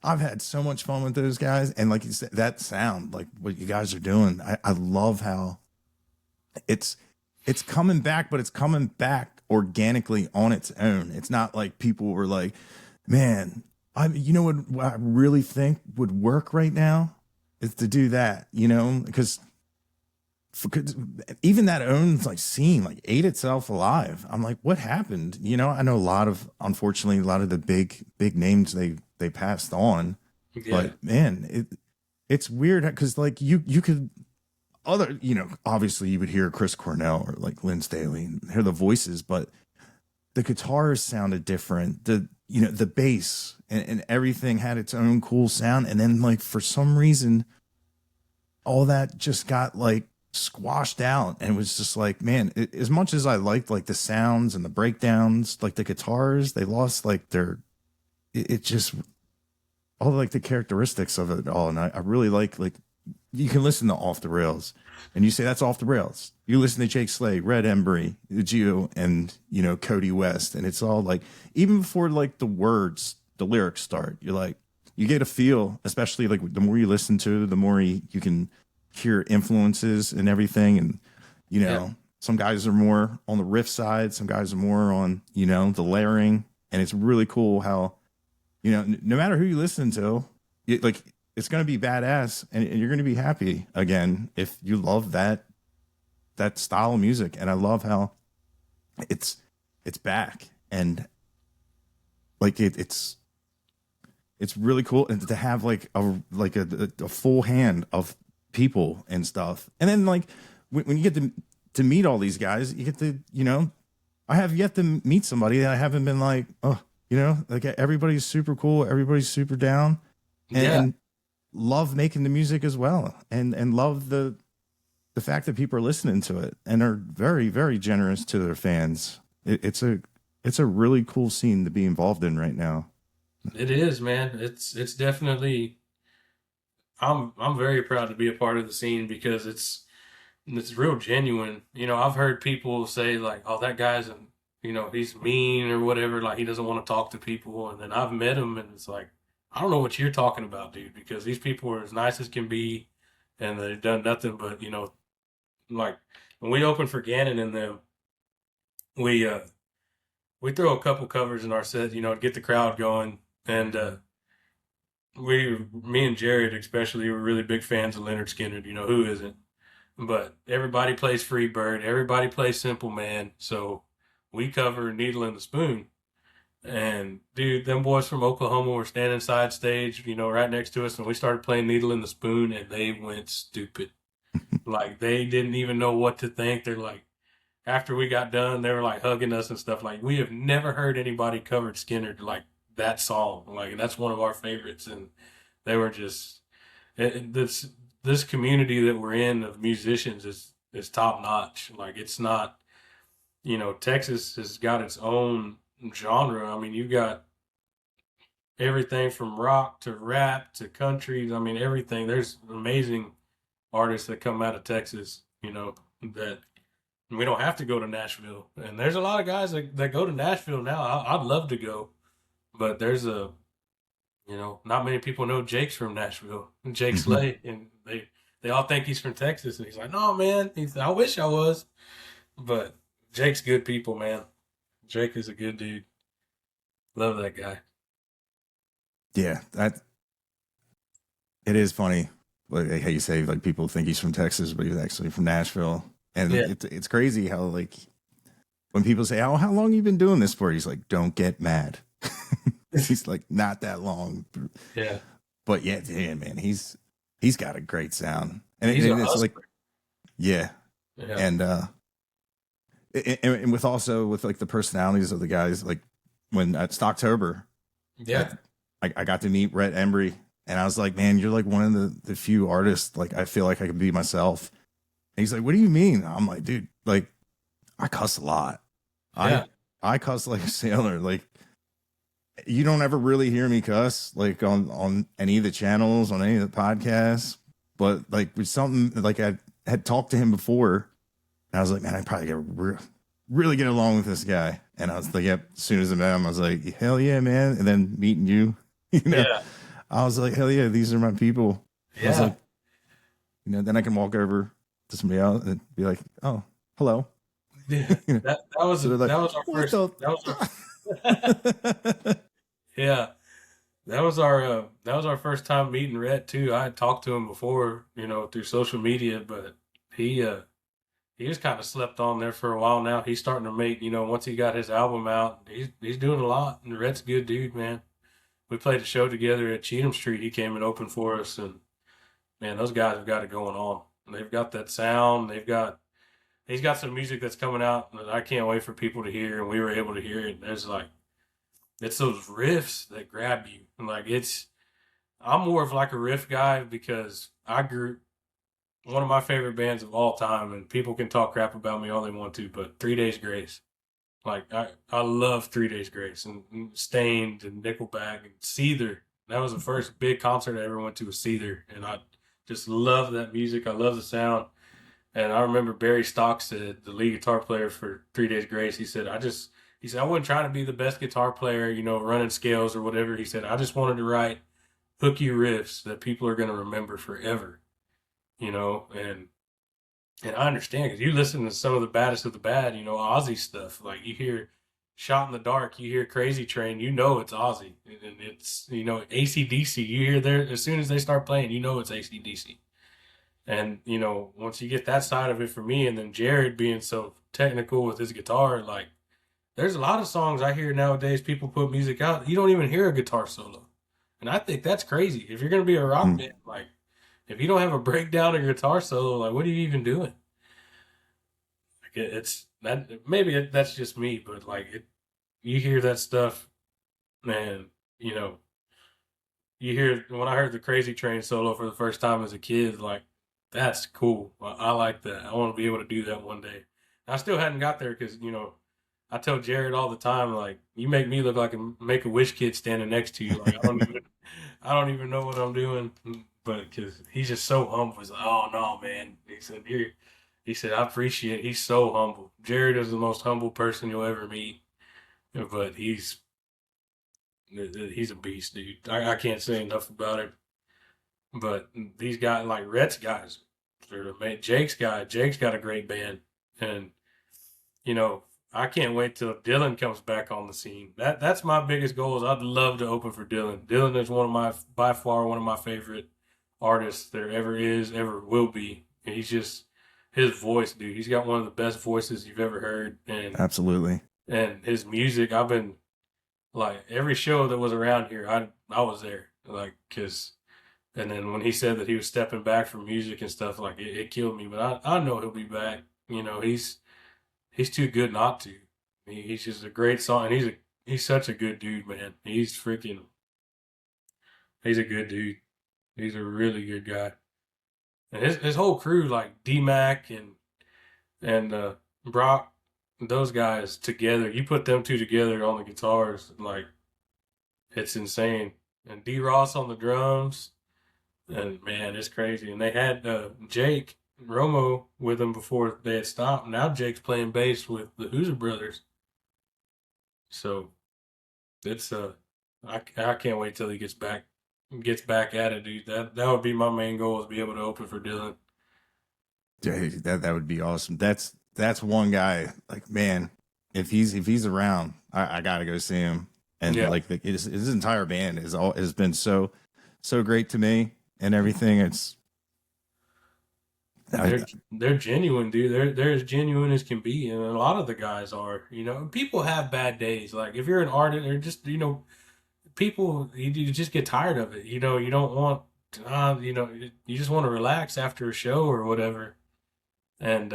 I've had so much fun with those guys. And like you said, that sound, like what you guys are doing, I love how it's coming back, but it's coming back organically on its own. It's not like people were like, man, what I really think would work right now is to do that, because even that own like scene like ate itself alive. I'm like, what happened? I know unfortunately a lot of the big names they passed on. Yeah. But man, it's weird because like you could obviously you would hear Chris Cornell or like Lynn Staley and hear the voices, but the guitars sounded different. The bass and everything had its own cool sound. And then like for some reason, all that just got like squashed out and was just like, man, as much as I liked like the sounds and the breakdowns, like the guitars, they lost like it just all like the characteristics of it all. And I really like you can listen to Off the Rails and you say that's off the rails. You listen to Jake Slay, Red Embry, Gio, and Cody West, and it's all like even before like the lyrics start, you're like you get a feel, especially like the more you listen to, the more you can hear influences and everything. And some guys are more on the riff side, some guys are more on the layering, and it's really cool how no matter who you listen to, it's going to be badass and you're going to be happy again if you love that style of music. And I love how it's back and like it's it's really cool, and to have like a full hand of people and stuff. And then like when you get to meet all these guys, you get to, you know, I have yet to meet somebody that I haven't been like, oh, you know, like everybody's super cool, everybody's super down, and love making the music as well, and love the fact that people are listening to it and are very, very generous to their fans. It's a really cool scene to be involved in right now. It is, man. It's definitely. I'm very proud to be a part of the scene because it's real genuine. You know, I've heard people say like, "Oh, that guy's you know, he's mean or whatever. Like he doesn't want to talk to people." And then I've met him, and it's like, I don't know what you're talking about, dude, because these people are as nice as can be, and they've done nothing but, you know, like when we open for Gannon and them, we we throw a couple covers in our set, you know, to get the crowd going, and me and Jared especially, were really big fans of Leonard Skinner. You know, who isn't? But everybody plays Free Bird, everybody plays Simple Man, so we cover Needle in the Spoon. And dude, them boys from Oklahoma were standing side stage, you know, right next to us, and we started playing Needle in the Spoon, and they went stupid. Like they didn't even know what to think. They're like, after we got done, they were like hugging us and stuff. Like we have never heard anybody covered Skinner like that song. Like that's one of our favorites, and they were just this community that we're in of musicians is top notch. Like it's not, you know, Texas has got its own genre. I mean, you got everything from rock to rap to country. I mean, everything. There's amazing artists that come out of Texas, you know, that we don't have to go to Nashville. And there's a lot of guys that go to Nashville now. I'd love to go, but there's you know, not many people know Jake's from Nashville, Jake Slay, and they all think he's from Texas. And he's like, no, man. I wish I was, but Jake's good people, man. Jake is a good dude. Love that guy. Yeah, it is funny. Like how you say, like people think he's from Texas, but he's actually from Nashville. And it's crazy how like when people say, "Oh, how long you been doing this for?" He's like, "Don't get mad." He's like, "Not that long." Yeah. But yeah, man, he's got a great sound, and He's it's like, yeah, and and with also with like the personalities of the guys, like when at Stocktober, I got to meet Rhett Embry, and I was like, man, you're like one of the few artists like I feel like I can be myself. And he's like, what do you mean? I'm like, dude, like I cuss a lot. I cuss like a sailor. Like you don't ever really hear me cuss like on any of the channels, on any of the podcasts, but like with something like I had talked to him before. And I was like, man, I probably get really get along with this guy. And I was like, yep. As soon as I met him, I was like, hell yeah, man. And then meeting you, you know, I was like, hell yeah, these are my people. I was like, you know, then I can walk over to somebody else and be like, oh, hello. Yeah, that was So like, that was our first. That was our first time meeting Rhett too. I had talked to him before, you know, through social media, but he was kind of slept on there for a while now. He's starting to make, you know, once he got his album out, he's doing a lot. And Rhett's a good dude, man. We played a show together at Cheatham Street. He came and opened for us, and man, those guys have got it going on. They've got that sound. He's got some music that's coming out that I can't wait for people to hear, and we were able to hear it. And there's like, it's those riffs that grab you. And like, I'm more of like a riff guy because I grew one of my favorite bands of all time, and people can talk crap about me all they want to, but 3 Days Grace. Like, I love 3 Days Grace and Stained and Nickelback and Seether. That was the first big concert I ever went to, was Seether, and I just love that music. I love the sound. And I remember Barry Stock said, the lead guitar player for 3 Days Grace, he said, I wasn't trying to be the best guitar player, you know, running scales or whatever. He said, I just wanted to write hooky riffs that people are going to remember forever, you know, and I understand because you listen to some of the baddest of the bad, you know, Ozzy stuff. Like you hear Shot in the Dark, you hear Crazy Train, you know it's Ozzy. And it's, you know, AC/DC, you hear there, as soon as they start playing, you know it's AC/DC. And, you know, once you get that side of it for me, and then Jared being so technical with his guitar, like, there's a lot of songs I hear nowadays, people put music out, you don't even hear a guitar solo. And I think that's crazy. If you're gonna be a rock Mm. band, like if you don't have a breakdown or guitar solo, like what are you even doing? Like it's that maybe that's just me, but like you hear that stuff, man. You know, you hear when I heard the Crazy Train solo for the first time as a kid, like that's cool. I like that. I want to be able to do that one day. I still hadn't got there because I tell Jared all the time, like you make me look like a Make a Wish kid standing next to you. Like I don't even know what I'm doing, but because he's just so humble. He's like, oh no, man. He said I appreciate. He's so humble. Jared is the most humble person you'll ever meet, but he's a beast, dude. I can't say enough about him. But these guys, like Rhett's guys, Jake's got a great band, and you know, I can't wait till Dylan comes back on the scene. That's my biggest goal. Is I'd love to open for Dylan. Dylan is by far one of my favorite artists there ever is, ever will be. And he's just his voice, dude. He's got one of the best voices you've ever heard, Absolutely. and his music. I've been like every show that was around here, I was there, like because. And then when he said that he was stepping back from music and stuff, like it killed me. But I know he'll be back. He's too good not to. He's just a great song, and he's such a good dude, man. He's a good dude. He's a really good guy. And his whole crew, like D Mac and Brock, those guys together. You put them two together on the guitars, like it's insane. And D Ross on the drums. And man, it's crazy. And they had Jake Romo with them before they had stopped. Now Jake's playing bass with the Hoosier brothers. So it's I can't wait till he gets back at it, dude. That would be my main goal is be able to open for Dylan. Yeah, that would be awesome. That's one guy. Like, man, if he's around, I gotta go see him. And Yeah, like his entire band has been so great to me and everything. It's I, they're genuine, dude. They're as genuine as can be, and a lot of the guys are. People have bad days. Like if you're an artist, or just people, you just get tired of it. You don't want, you just want to relax after a show or whatever. And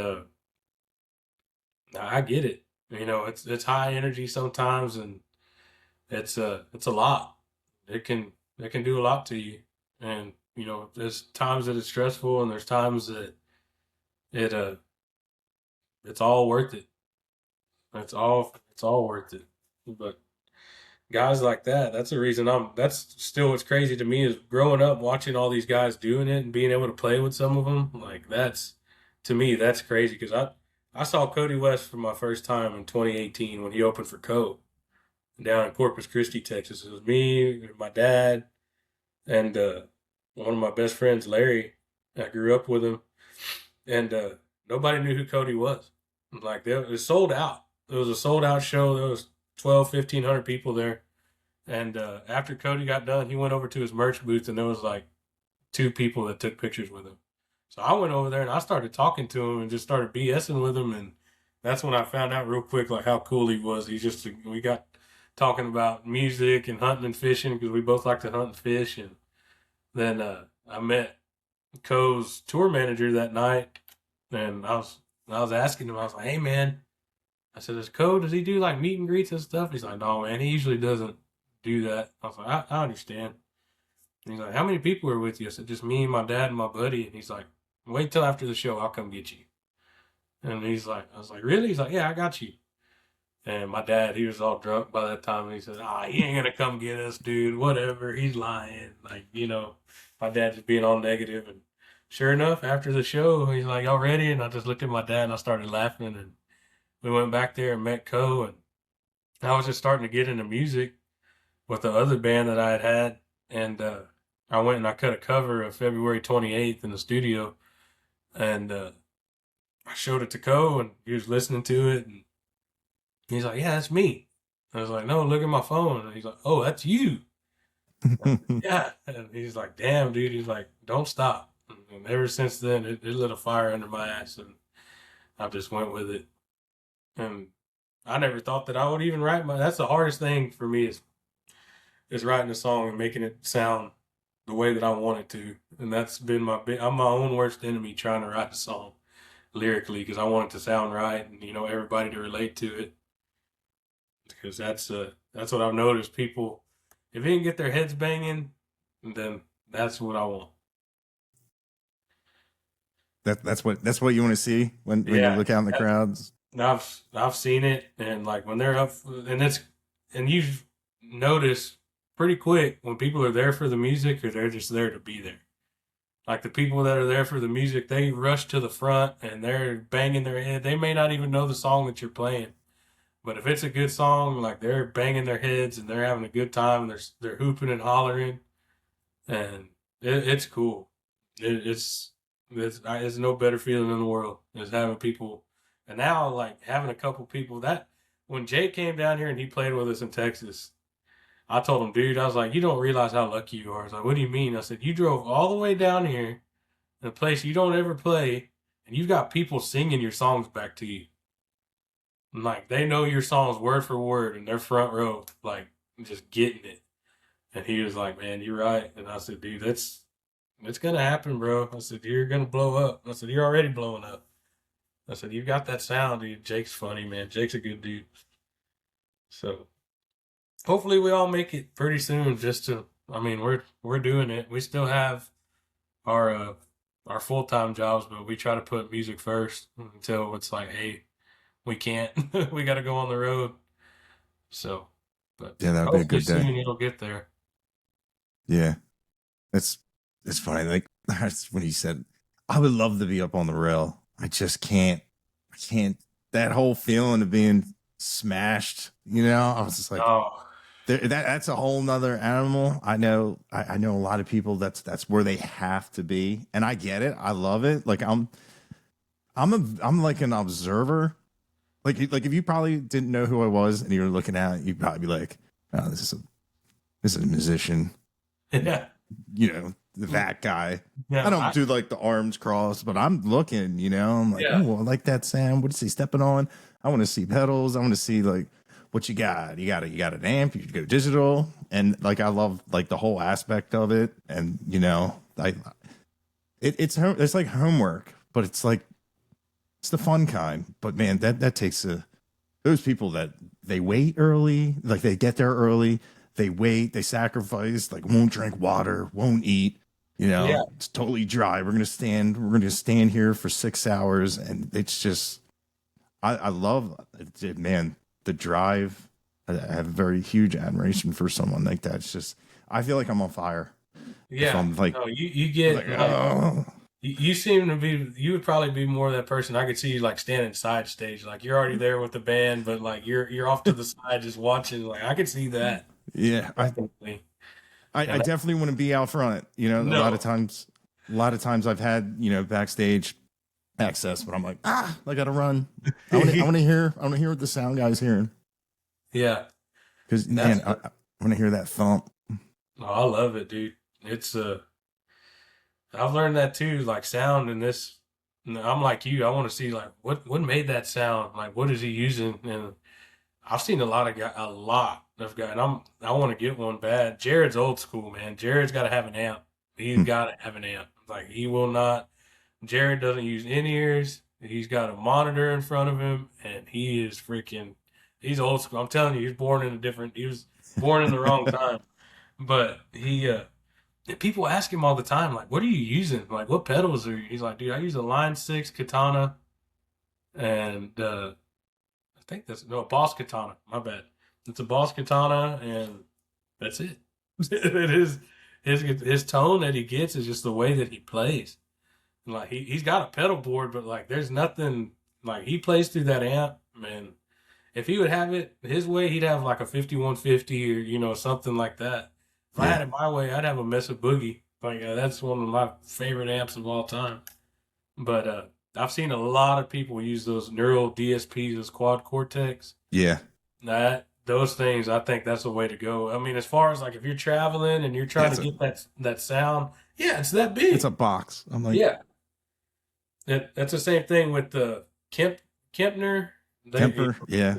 I get it. It's high energy sometimes, and it's a lot. It can do a lot to you, and there's times that it's stressful, and there's times that it it's all worth it. It's all worth it. But guys like that, that's the reason that's still what's crazy to me is growing up watching all these guys doing it and being able to play with some of them. Like to me, that's crazy because I saw Cody West for my first time in 2018 when he opened for Coe down in Corpus Christi, Texas. It was me, my dad, and one of my best friends, Larry. I grew up with him, and nobody knew who Cody was. Like it was sold out. It was a sold out show. There was 1,500 people there. And after Cody got done, he went over to his merch booth, and there was like two people that took pictures with him. So I went over there and I started talking to him and just started BSing with him, and that's when I found out real quick like how cool he was. We got talking about music and hunting and fishing because we both like to hunt and fish, and then I met Co's tour manager that night, and I was asking him, I was like, hey man, I said, does he do like meet and greets and stuff? He's like, no man, he usually doesn't do that. I was like, I understand. And he's like, how many people are with you? I said, just me, my dad, and my buddy. And he's like, wait till after the show, I'll come get you. And I was like, really? He's like, yeah, I got you. And my dad, he was all drunk by that time. And he said, he ain't going to come get us, dude. Whatever. He's lying. Like, my dad just being all negative. And sure enough, after the show, he's like, y'all ready? And I just looked at my dad and I started laughing. And we went back there and met Co. And I was just starting to get into music with the other band that I had. And I went and I cut a cover of February 28th in the studio. And I showed it to Co. And he was listening to it. And he's like, yeah, that's me. I was like, no, look at my phone. And he's like, oh, that's you. Yeah. And he's like, damn, dude. He's like, don't stop. And ever since then, it lit a fire under my ass. And I just went with it. And I never thought that I would even write that's the hardest thing for me is is writing a song and making it sound the way that I want it to. And that's been I'm my own worst enemy trying to write a song lyrically because I want it to sound right and, everybody to relate to it. Because that's what I've noticed. People, if they can get their heads banging, then that's what I want. That's what you want to see when you Yeah. look out in the crowds. I've seen it, and like when they're up, and you notice pretty quick when people are there for the music or they're just there to be there. Like the people that are there for the music, they rush to the front and they're banging their head. They may not even know the song that you're playing, but if it's a good song, like they're banging their heads and they're having a good time. And they're hooping and hollering, and it's cool. It's no better feeling in the world is having people. And now, like having a couple people that when Jake came down here and he played with us in Texas, I told him, dude, I was like, you don't realize how lucky you are. I was like, what do you mean? I said, you drove all the way down here in a place you don't ever play, and you've got people singing your songs back to you. And like they know your songs word for word in their front row, like just getting it. And he was like, man, you're right. And I said, dude, it's gonna happen, bro. I said, you're gonna blow up. I said, you're already blowing up. I said, you've got that sound, dude. Jake's funny, man. Jake's a good dude. So hopefully we all make it pretty soon. I mean, we're doing it. We still have our full-time jobs, but we try to put music first until it's like, hey, we can't. We got to go on the road. So, but Yeah, that would be a good day. Soon it'll get there. Yeah, it's funny. Like that's when he said, "I would love to be up on the rail. I just can't. I can't." That whole feeling of being smashed, I was just like, oh, that's a whole nother animal. I know a lot of people that's where they have to be, and I get it. I love it. Like I'm like an observer. Like if you probably didn't know who I was and you were looking at it, you'd probably be like, "Oh, this is a musician." yeah. That guy. Yeah, I don't do like the arms crossed, but I'm looking, I'm like, Yeah. oh, I like that sound. What is he stepping on? I want to see pedals. I want to see like what you got. You got an amp, you could go digital. And like I love like the whole aspect of it. And it's like homework, but it's like it's the fun kind. But man, that takes those people that they wait early, like they get there early. They wait, they sacrifice, like won't drink water, won't eat, Yeah. it's totally dry. We're gonna stand here for 6 hours, and it's just I love it, man, the drive. I have very huge admiration for someone like that. It's just I feel like I'm on fire. Yeah. I'm like, no, you get like, oh. you seem to be you would probably be more that person. I could see you like standing side stage, like you're already there with the band, but like you're off to the side just watching. Like I could see that. Yeah, I definitely want to be out front. A lot of times I've had backstage access, but I'm like, I gotta run. I want to hear what the sound guy's hearing. Yeah, because man, I want to hear that thump. Oh, I love it, dude. It's I've learned that too. Like sound in this, I'm like you. I want to see like what made that sound. Like what is he using? And I've seen a lot of guys, and I want to get one bad. Jared's old school, man. Jared's got to have an amp. He's got to have an amp. Like he will not. Jared doesn't use in-ears. He's got a monitor in front of him, and he is freaking. He's old school. I'm telling you, he was born in the wrong time. But people ask him all the time, like, what are you using? Like, what pedals are you? He's like, dude, I use a Line 6 Katana, and I think Boss Katana. My bad. It's a Boss Katana, and that's it. It is his tone that he gets is just the way that he plays. Like he's got a pedal board, but like there's nothing like he plays through that amp, man. If he would have it his way, he'd have like a 5150 or something like that. If I had it my way, I'd have a Mesa Boogie. Like that's one of my favorite amps of all time. But I've seen a lot of people use those neural DSPs, those quad cortex. Yeah. Those things, I think that's the way to go. I mean, as far as like if you're traveling and you're trying to get that sound, it's that big. It's a box. I'm like, that's the same thing with the Kempner. Kemper, yeah.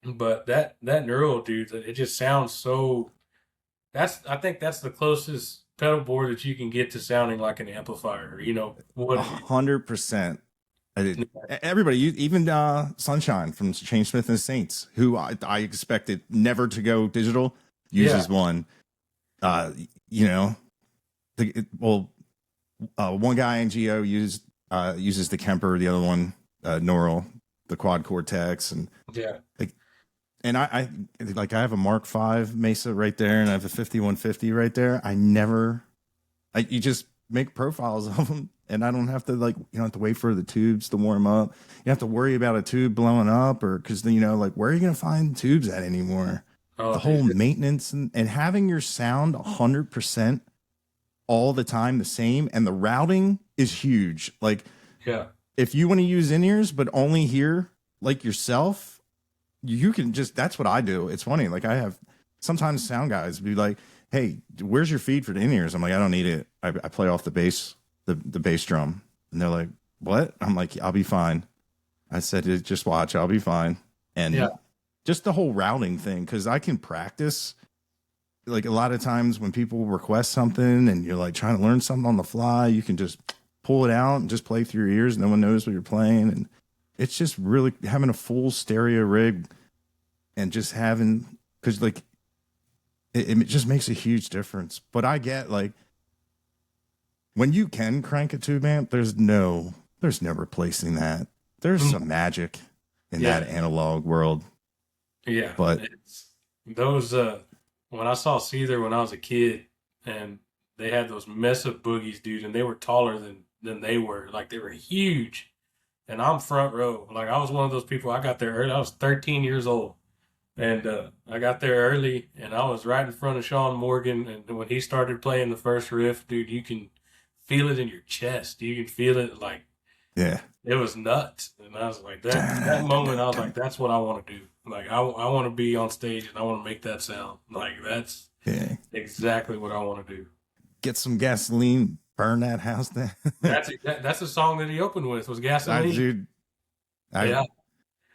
But that neural dude, it just sounds so. I think that's the closest pedal board that you can get to sounding like an amplifier. You know what? 100%. Everybody, even Sunshine from Chainsmith and the Saints, who I expected never to go digital, Yeah, uses one. Uh, you know, one guy in Geo uses the Kemper, the other one Neural, the quad cortex, and yeah, like, and I have a Mark V Mesa right there, and I have a 5150 right there. You just make profiles of them, and I don't have to you don't have to wait for the tubes to warm up. You have to worry about a tube blowing up, or because like where are you gonna find tubes at anymore? oh, The whole dude, maintenance and having your sound 100% all the time the same, and the routing is huge. Like yeah, if you want to use in-ears but only hear like yourself, you can just that's what I do. It's funny. Like I have sometimes sound guys be like, "Hey, where's your feed for the in-ears?" I'm like, "I don't need it. I play off the bass, the bass drum." And they're like, "What?" I'm like, "I'll be fine." I said, "Just watch. I'll be fine." yeah, And just the whole routing thing, because I can practice. Like a lot of times when people request something and you're like trying to learn something on the fly, you can just pull it out and just play through your ears. No one knows what you're playing. And it's just really having a full stereo rig and just having, because like it just makes a huge difference. But I get like when you can crank a tube amp, there's no replacing that. There's mm, some magic in yeah, that analog world. yeah. But It's those. When I saw Seether when I was a kid, and they had those Mesa boogies, dude, and they were taller than they were. Like they were huge. And I'm front row. Like I was one of those people. I got there early. I was 13 years old, and I got there early, and I was right in front of Sean Morgan. And when he started playing the first riff, dude, you can feel it in your chest. You can feel it like yeah. it was nuts. And I was like that moment. I was like, that's what I want to do. Like I want to be on stage and I want to make that sound. Like that's Yeah. exactly what I want to do. Get some gasoline, burn that house down. That's the song that he opened with was I Gasoline. dude, I Yeah,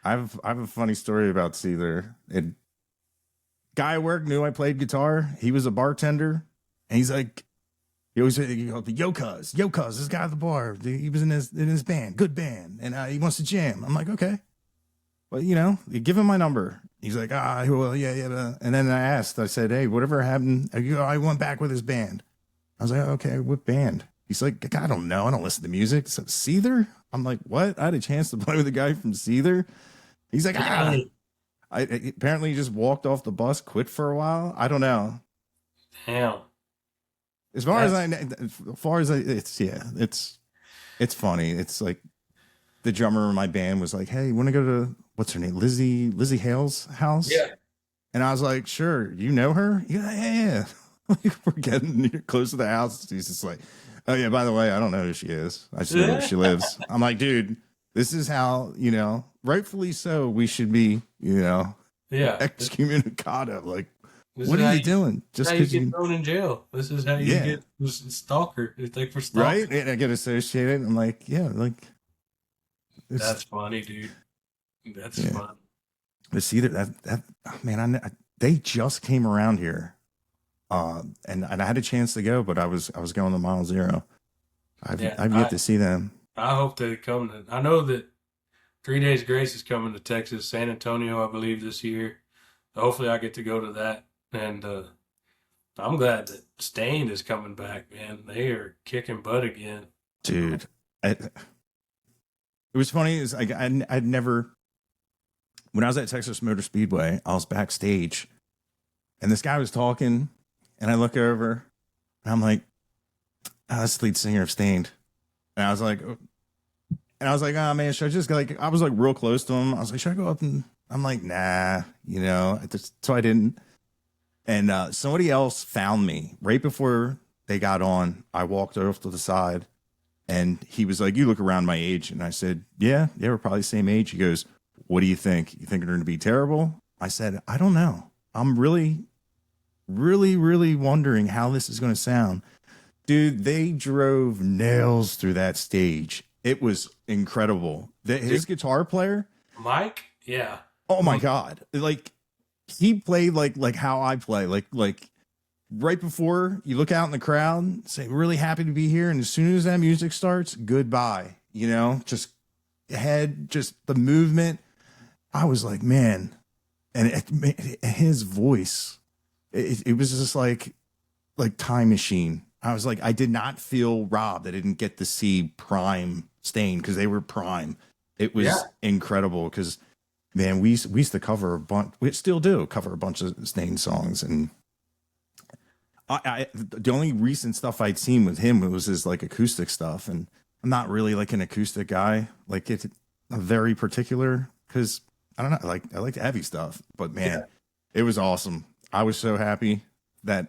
I have a funny story about Seether. And guy at work knew I played guitar. He was a bartender, and he's like, he always said, "Yo, cuz, this guy at the bar. He was in his band, good band, and he wants to jam." I'm like, okay, well, you give him my number. He's like, well, yeah, yeah. And then I asked, I said, "Hey, whatever happened?" I went back with his band. I was like, okay, what band? He's like, I don't know. I don't listen to music. So Seether? I'm like, what? I had a chance to play with a guy from Seether. He's like, really. apparently he just walked off the bus, quit for a while. I don't know. Damn. It's funny. It's like the drummer in my band was like, "Hey, want to go to what's her name, Lizzie Hale's house?" Yeah. And I was like, "Sure." You know her? Yeah, yeah. Like we're getting close to the house. He's just like, "Oh yeah, by the way, I don't know who she is. I just know where she lives." I'm like, "Dude, this is how rightfully so. We should be, Yeah. excommunicado. Like, This what is are how you doing? how Just you because get you, thrown in jail. This is how you yeah, get stalker. It's like for right?" stalker. And I get associated. I'm like, yeah, like That's it's funny, dude. That's yeah. fun. It's either that oh, man. They just came around here, and I had a chance to go, but I was going to Mile Zero. Yeah. I've yet to see them. I hope they come to. I know that 3 Days Grace is coming to Texas, San Antonio, I believe, this year. Hopefully, I get to go to that. And I'm glad that Stained is coming back, man. They are kicking butt again. Dude. It was funny is I'd never when I was at Texas Motor Speedway, I was backstage, and this guy was talking, and I look over, and I'm like, "Oh, that's the lead singer of Stained," and I was like, "Oh man, should I just I was like real close to him. I was like, should I go up and I'm like, nah, so I didn't. And somebody else found me right before they got on. I walked off to the side, and he was like, "You look around my age," and I said, "Yeah, we're probably the same age." He goes, "What do you think? You think they're going to be terrible?" I said, "I don't know. I'm really, really, really wondering how this is going to sound." Dude, they drove nails through that stage. It was incredible. His guitar player, Mike? Yeah. Oh my God. Like he played like how I play, like right before you look out in the crowd, say really happy to be here. And as soon as that music starts, goodbye, just head, just the movement. I was like, man, and his voice, it was just like Time Machine. I was like, I did not feel robbed. I didn't get to see Prime Stain because they were Prime. It was incredible because, man, we used to cover a bunch. We still do cover a bunch of Stain songs, and the only recent stuff I'd seen with him was his like acoustic stuff, and I'm not really like an acoustic guy. Like it's very particular because I don't know. I like heavy stuff, but man, it was awesome. I was so happy that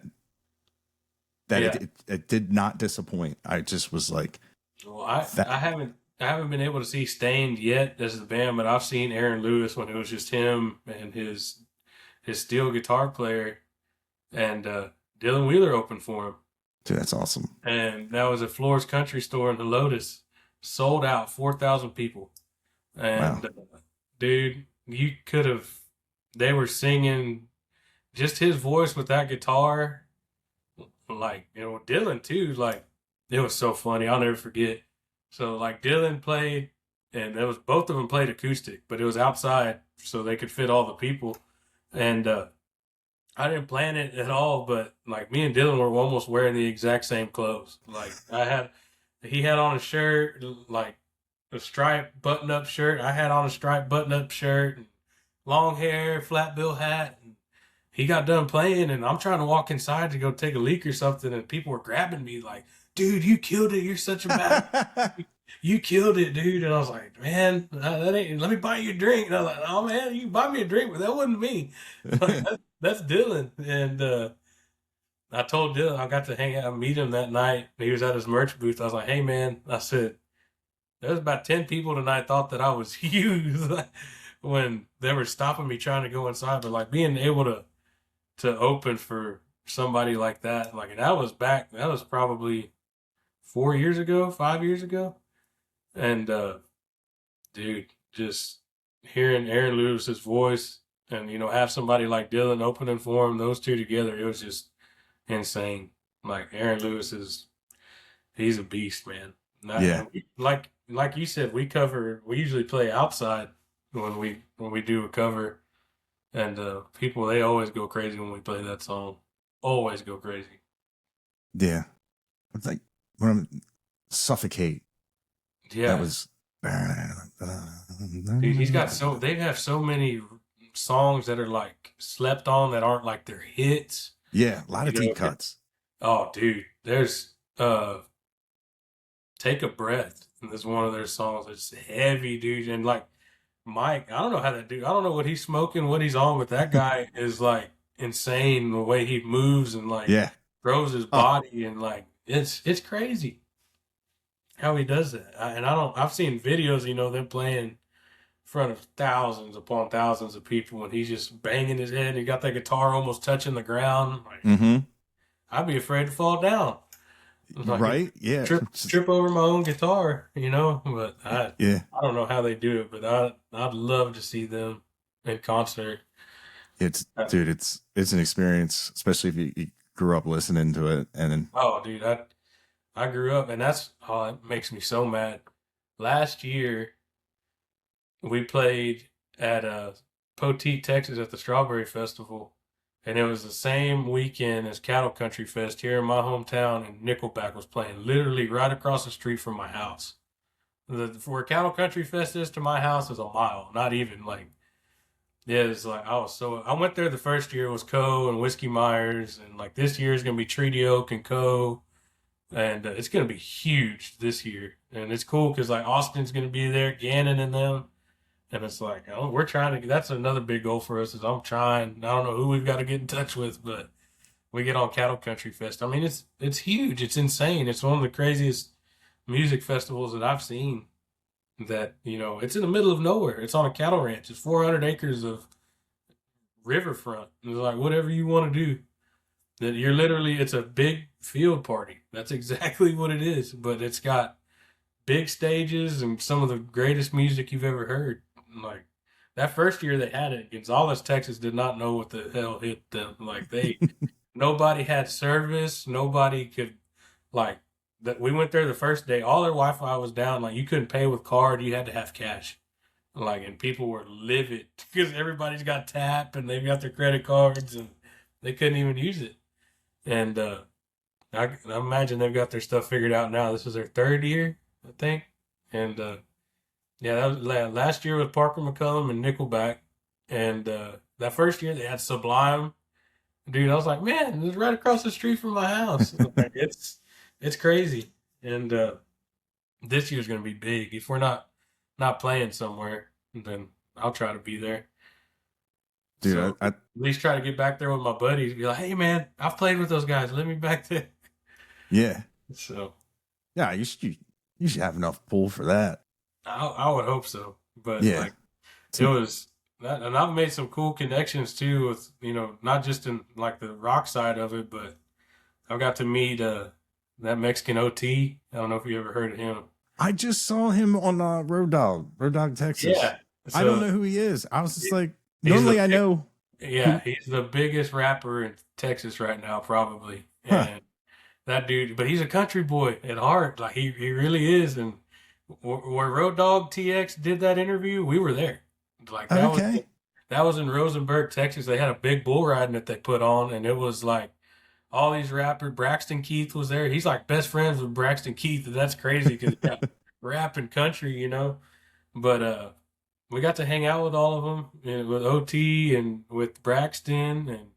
it did not disappoint. I just was like, well, I haven't been able to see Stained yet as the band, but I've seen Aaron Lewis when it was just him and his steel guitar player, and Dylan Wheeler opened for him. Dude, that's awesome. And that was at Floor's Country Store in the Lotus, sold out, 4,000 people. And dude, you could have. They were singing just his voice with that guitar. Like, Dylan too, like, it was so funny. I'll never forget. So, like, Dylan played, and it was both of them played acoustic, but it was outside so they could fit all the people. And I didn't plan it at all, but, like, me and Dylan were almost wearing the exact same clothes. Like, he had on a shirt, like, a striped button-up shirt. I had on a striped button-up shirt, and long hair, flat bill hat, and he got done playing, and I'm trying to walk inside to go take a leak or something, and people were grabbing me like, dude, you killed it. You're such a bad... you killed it, dude. And I was like, man, that ain't... Let me buy you a drink. And I was like, oh, man, you can buy me a drink, but that wasn't me. Like, that's Dylan. And I told Dylan I got to hang out and meet him that night. He was at his merch booth. I was like, hey, man, I said, there was about 10 people tonight thought that I was you when they were stopping me trying to go inside. But, like, being able to open for somebody like that. Like, and that was probably 4 years ago, 5 years ago. And, dude, just hearing Aaron Lewis's voice and, have somebody like Dylan opening for him, those two together, it was just insane. Like, Aaron Lewis he's a beast, man. Like you said, we usually play outside when we do a cover. And people, they always go crazy when we play that song. Always go crazy. Yeah. It's like when I'm Suffocate. Yeah. That was... Dude, they have so many songs that are like slept on that aren't like their hits. Yeah, a lot of deep cuts. Oh, dude. There's Take a Breath. There's one of their songs. It's heavy, dude. And like, Mike, I don't know how that dude, I don't know what he's smoking, what he's on, but that guy is like insane the way he moves and like throws his body and like it's crazy how he does that. I've seen videos, them playing in front of thousands upon thousands of people and he's just banging his head and he got that guitar almost touching the ground. Like, I'd be afraid to fall down. Like, right? Yeah. Trip over my own guitar, but I don't know how they do it, but I'd love to see them in concert. Dude, it's an experience, especially if you grew up listening to it. And then, oh, dude, I grew up, and it makes me so mad. Last year, we played at Poteet, Texas at the Strawberry Festival. And it was the same weekend as Cattle Country Fest here in my hometown, and Nickelback was playing literally right across the street from my house. Where Cattle Country Fest is to my house is a mile, not even like. Yeah, it's like I went there the first year, it was Co and Whiskey Myers, and like this year is gonna be Treaty Oak and Co, and it's gonna be huge this year, and it's cool because like Austin's gonna be there, Gannon and them. And it's like, we're trying to, that's another big goal for us is I don't know who we've got to get in touch with, but we get on Cattle Country Fest. I mean, it's huge. It's insane. It's one of the craziest music festivals that I've seen that, it's in the middle of nowhere. It's on a cattle ranch. It's 400 acres of riverfront. It's like, whatever you want to do. That it's a big field party. That's exactly what it is. But it's got big stages and some of the greatest music you've ever heard. Like, that first year they had it, Gonzales, Texas did not know what the hell hit them. Like nobody had service. Nobody could like that. We went there the first day. All their Wi-Fi was down. Like you couldn't pay with card. You had to have cash. Like, and people were livid because everybody's got tap and they've got their credit cards and they couldn't even use it. And I imagine they've got their stuff figured out now. This is their third year, I think. And yeah, that was last year with Parker McCullum and Nickelback. And that first year they had Sublime. Dude, I was like, man, it's right across the street from my house. Like, it's crazy. And this year's gonna be big. If we're not playing somewhere, then I'll try to be there. Dude, So I at least try to get back there with my buddies. Be like, hey man, I've played with those guys. Let me back there. yeah. So Yeah, you should have enough pull for that. I would hope so. But Yeah. like it was that, and I've made some cool connections too with, not just in like the rock side of it, but I've got to meet that Mexican OT. I don't know if you ever heard of him. I just saw him on Road Dog, Texas. Yeah. I don't So know who he is. I was just like, he's normally the I know. yeah, he's the biggest rapper in Texas right now, probably. Huh. And that dude, but he's a country boy at heart. Like he really is. And where Road Dog TX did that interview, we were there. Like Okay. that was in Rosenberg, Texas. They had a big bull riding that they put on, and it was like all these rappers. Braxton Keith was there. He's like best friends with Braxton Keith, and that's crazy because he got rap and country. But we got to hang out with all of them, and with OT and with Braxton, and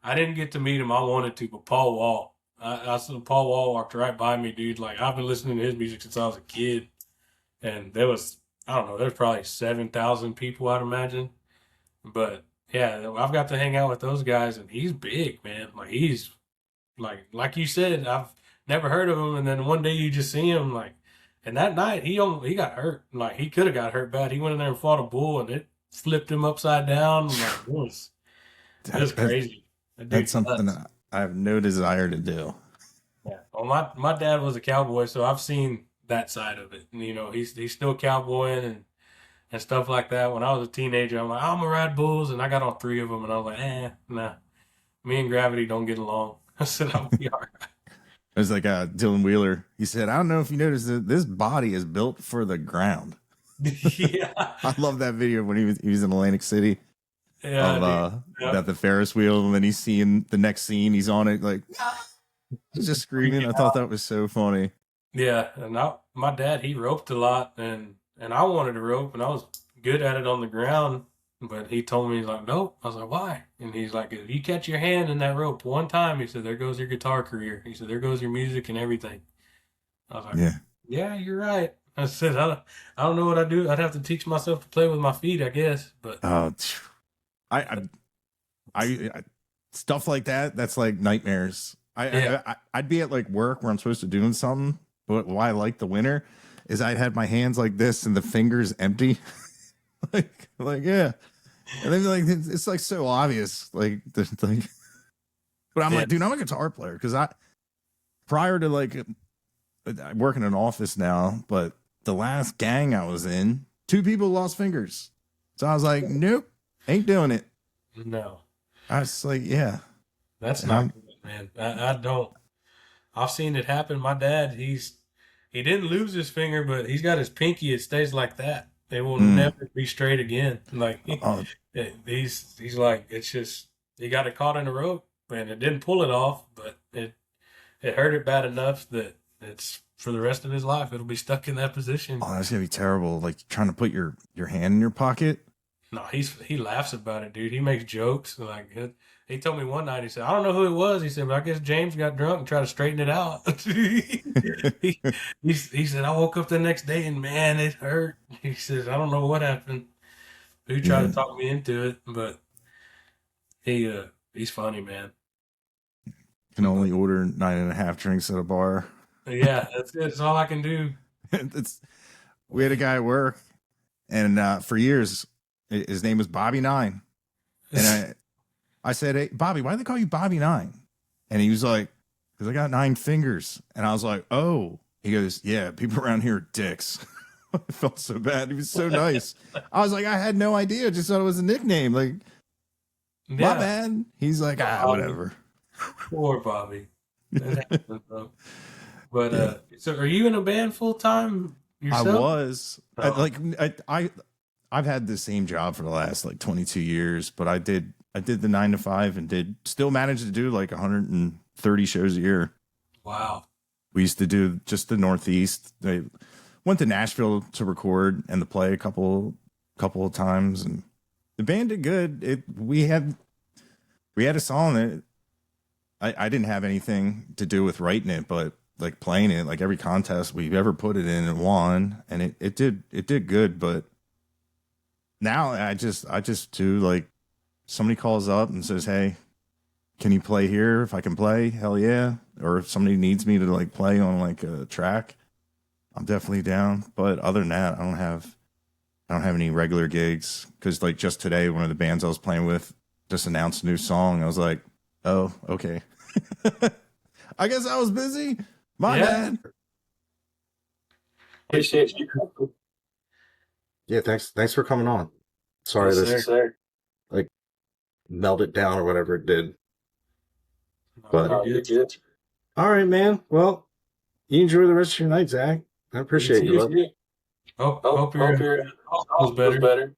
I didn't get to meet him. I wanted to, but Paul Wall. I saw Paul Wall walked right by me, dude. Like I've been listening to his music since I was a kid, and there was I don't know, there's probably 7,000 people, I'd imagine. But yeah, I've got to hang out with those guys, and he's big, man. Like he's like you said, I've never heard of him, and then one day you just see him, like, and that night he got hurt. Like he could have got hurt bad. He went in there and fought a bull, and it flipped him upside down. Like it was crazy. That That's dude's something nuts. I have no desire to do. Yeah. Well, my dad was a cowboy, so I've seen that side of it. And, he's still cowboying and stuff like that. When I was a teenager, I'm like, I'm gonna ride bulls, and I got on 3 of them, and I was like, nah, me and Gravity don't get along. I said, I'll be all right. It was like Dylan Wheeler. He said, I don't know if you noticed that this body is built for the ground. Yeah, I love that video when he was in Atlantic City yeah, of dude. Yep. about the Ferris wheel, and then he's seeing the next scene, he's on it like he's just screaming. I thought that was so funny. Yeah, and my dad, he roped a lot, and I wanted to rope, and I was good at it on the ground, but he told me, he's like, nope. I was like, why? And he's like, if you catch your hand in that rope one time, he said, there goes your guitar career. He said, there goes your music and everything. I was like, yeah, you're right. I said, I don't know what I do. I'd have to teach myself to play with my feet, I guess. But I stuff like that. That's like nightmares. yeah, I'd be at like work where I'm supposed to doing something, but why I like the winter is I'd had my hands like this and the fingers empty, like yeah, and then like it's like so obvious, like the thing. But I'm yeah, like, dude, I'm a guitar player because prior to like I work in an office now, but the last gang I was in, 2 people lost fingers, so I was like, nope, ain't doing it. no, I was like, yeah. that's not good, man. I don't. I've seen it happen. My dad, he didn't lose his finger, but he's got his pinky. It stays like that. It will never be straight again. Like Oh, he's like, it's just he got it caught in a rope, and it didn't pull it off, but it hurt it bad enough that it's for the rest of his life. It'll be stuck in that position. oh, that's gonna be terrible. Like trying to put your hand in your pocket. No, he laughs about it, dude. He makes jokes. Like he told me one night, he said, I don't know who it was. He said, but I guess James got drunk and tried to straighten it out. he said, I woke up the next day and man, it hurt. He says, I don't know what happened. Who tried Yeah, to talk me into it, but he's funny, man. can But only order 9.5 drinks at a bar. yeah, that's it. That's all I can do. it's We had a guy at work, and for years his name was Bobby Nine, and I said, hey Bobby, why do they call you Bobby Nine? And he was like, because I got 9 fingers. And I was like, oh. He goes, yeah, people around here are dicks. I felt so bad. He was so nice. I was like, I had no idea. Just thought it was a nickname. Like, my bad. He's like, whatever. Poor Bobby. That happens, though. But so are you in a band full time yourself? I was. I've had the same job for the last like 22 years, but I did the 9 to 5 and still managed to do like 130 shows a year. Wow. We used to do just the Northeast. I went to Nashville to record and to play a couple of times, and the band did good. We had a song that I didn't have anything to do with writing it, but like playing it, like every contest we've ever put it in and won, and it did good. But now I just do, like, somebody calls up and says, hey, can you play here? If I can play, hell yeah. Or if somebody needs me to like play on like a track, I'm definitely down. But other than that, I don't have any regular gigs, because like just today, one of the bands I was playing with just announced a new song. I was like, oh, okay. I guess I was busy. My bad. Appreciate you. Yeah, thanks for coming on. Sorry this like melted down or whatever it did. But you're good. All right, man. Well, you enjoy the rest of your night, Zach. I appreciate you. Hope your health was better.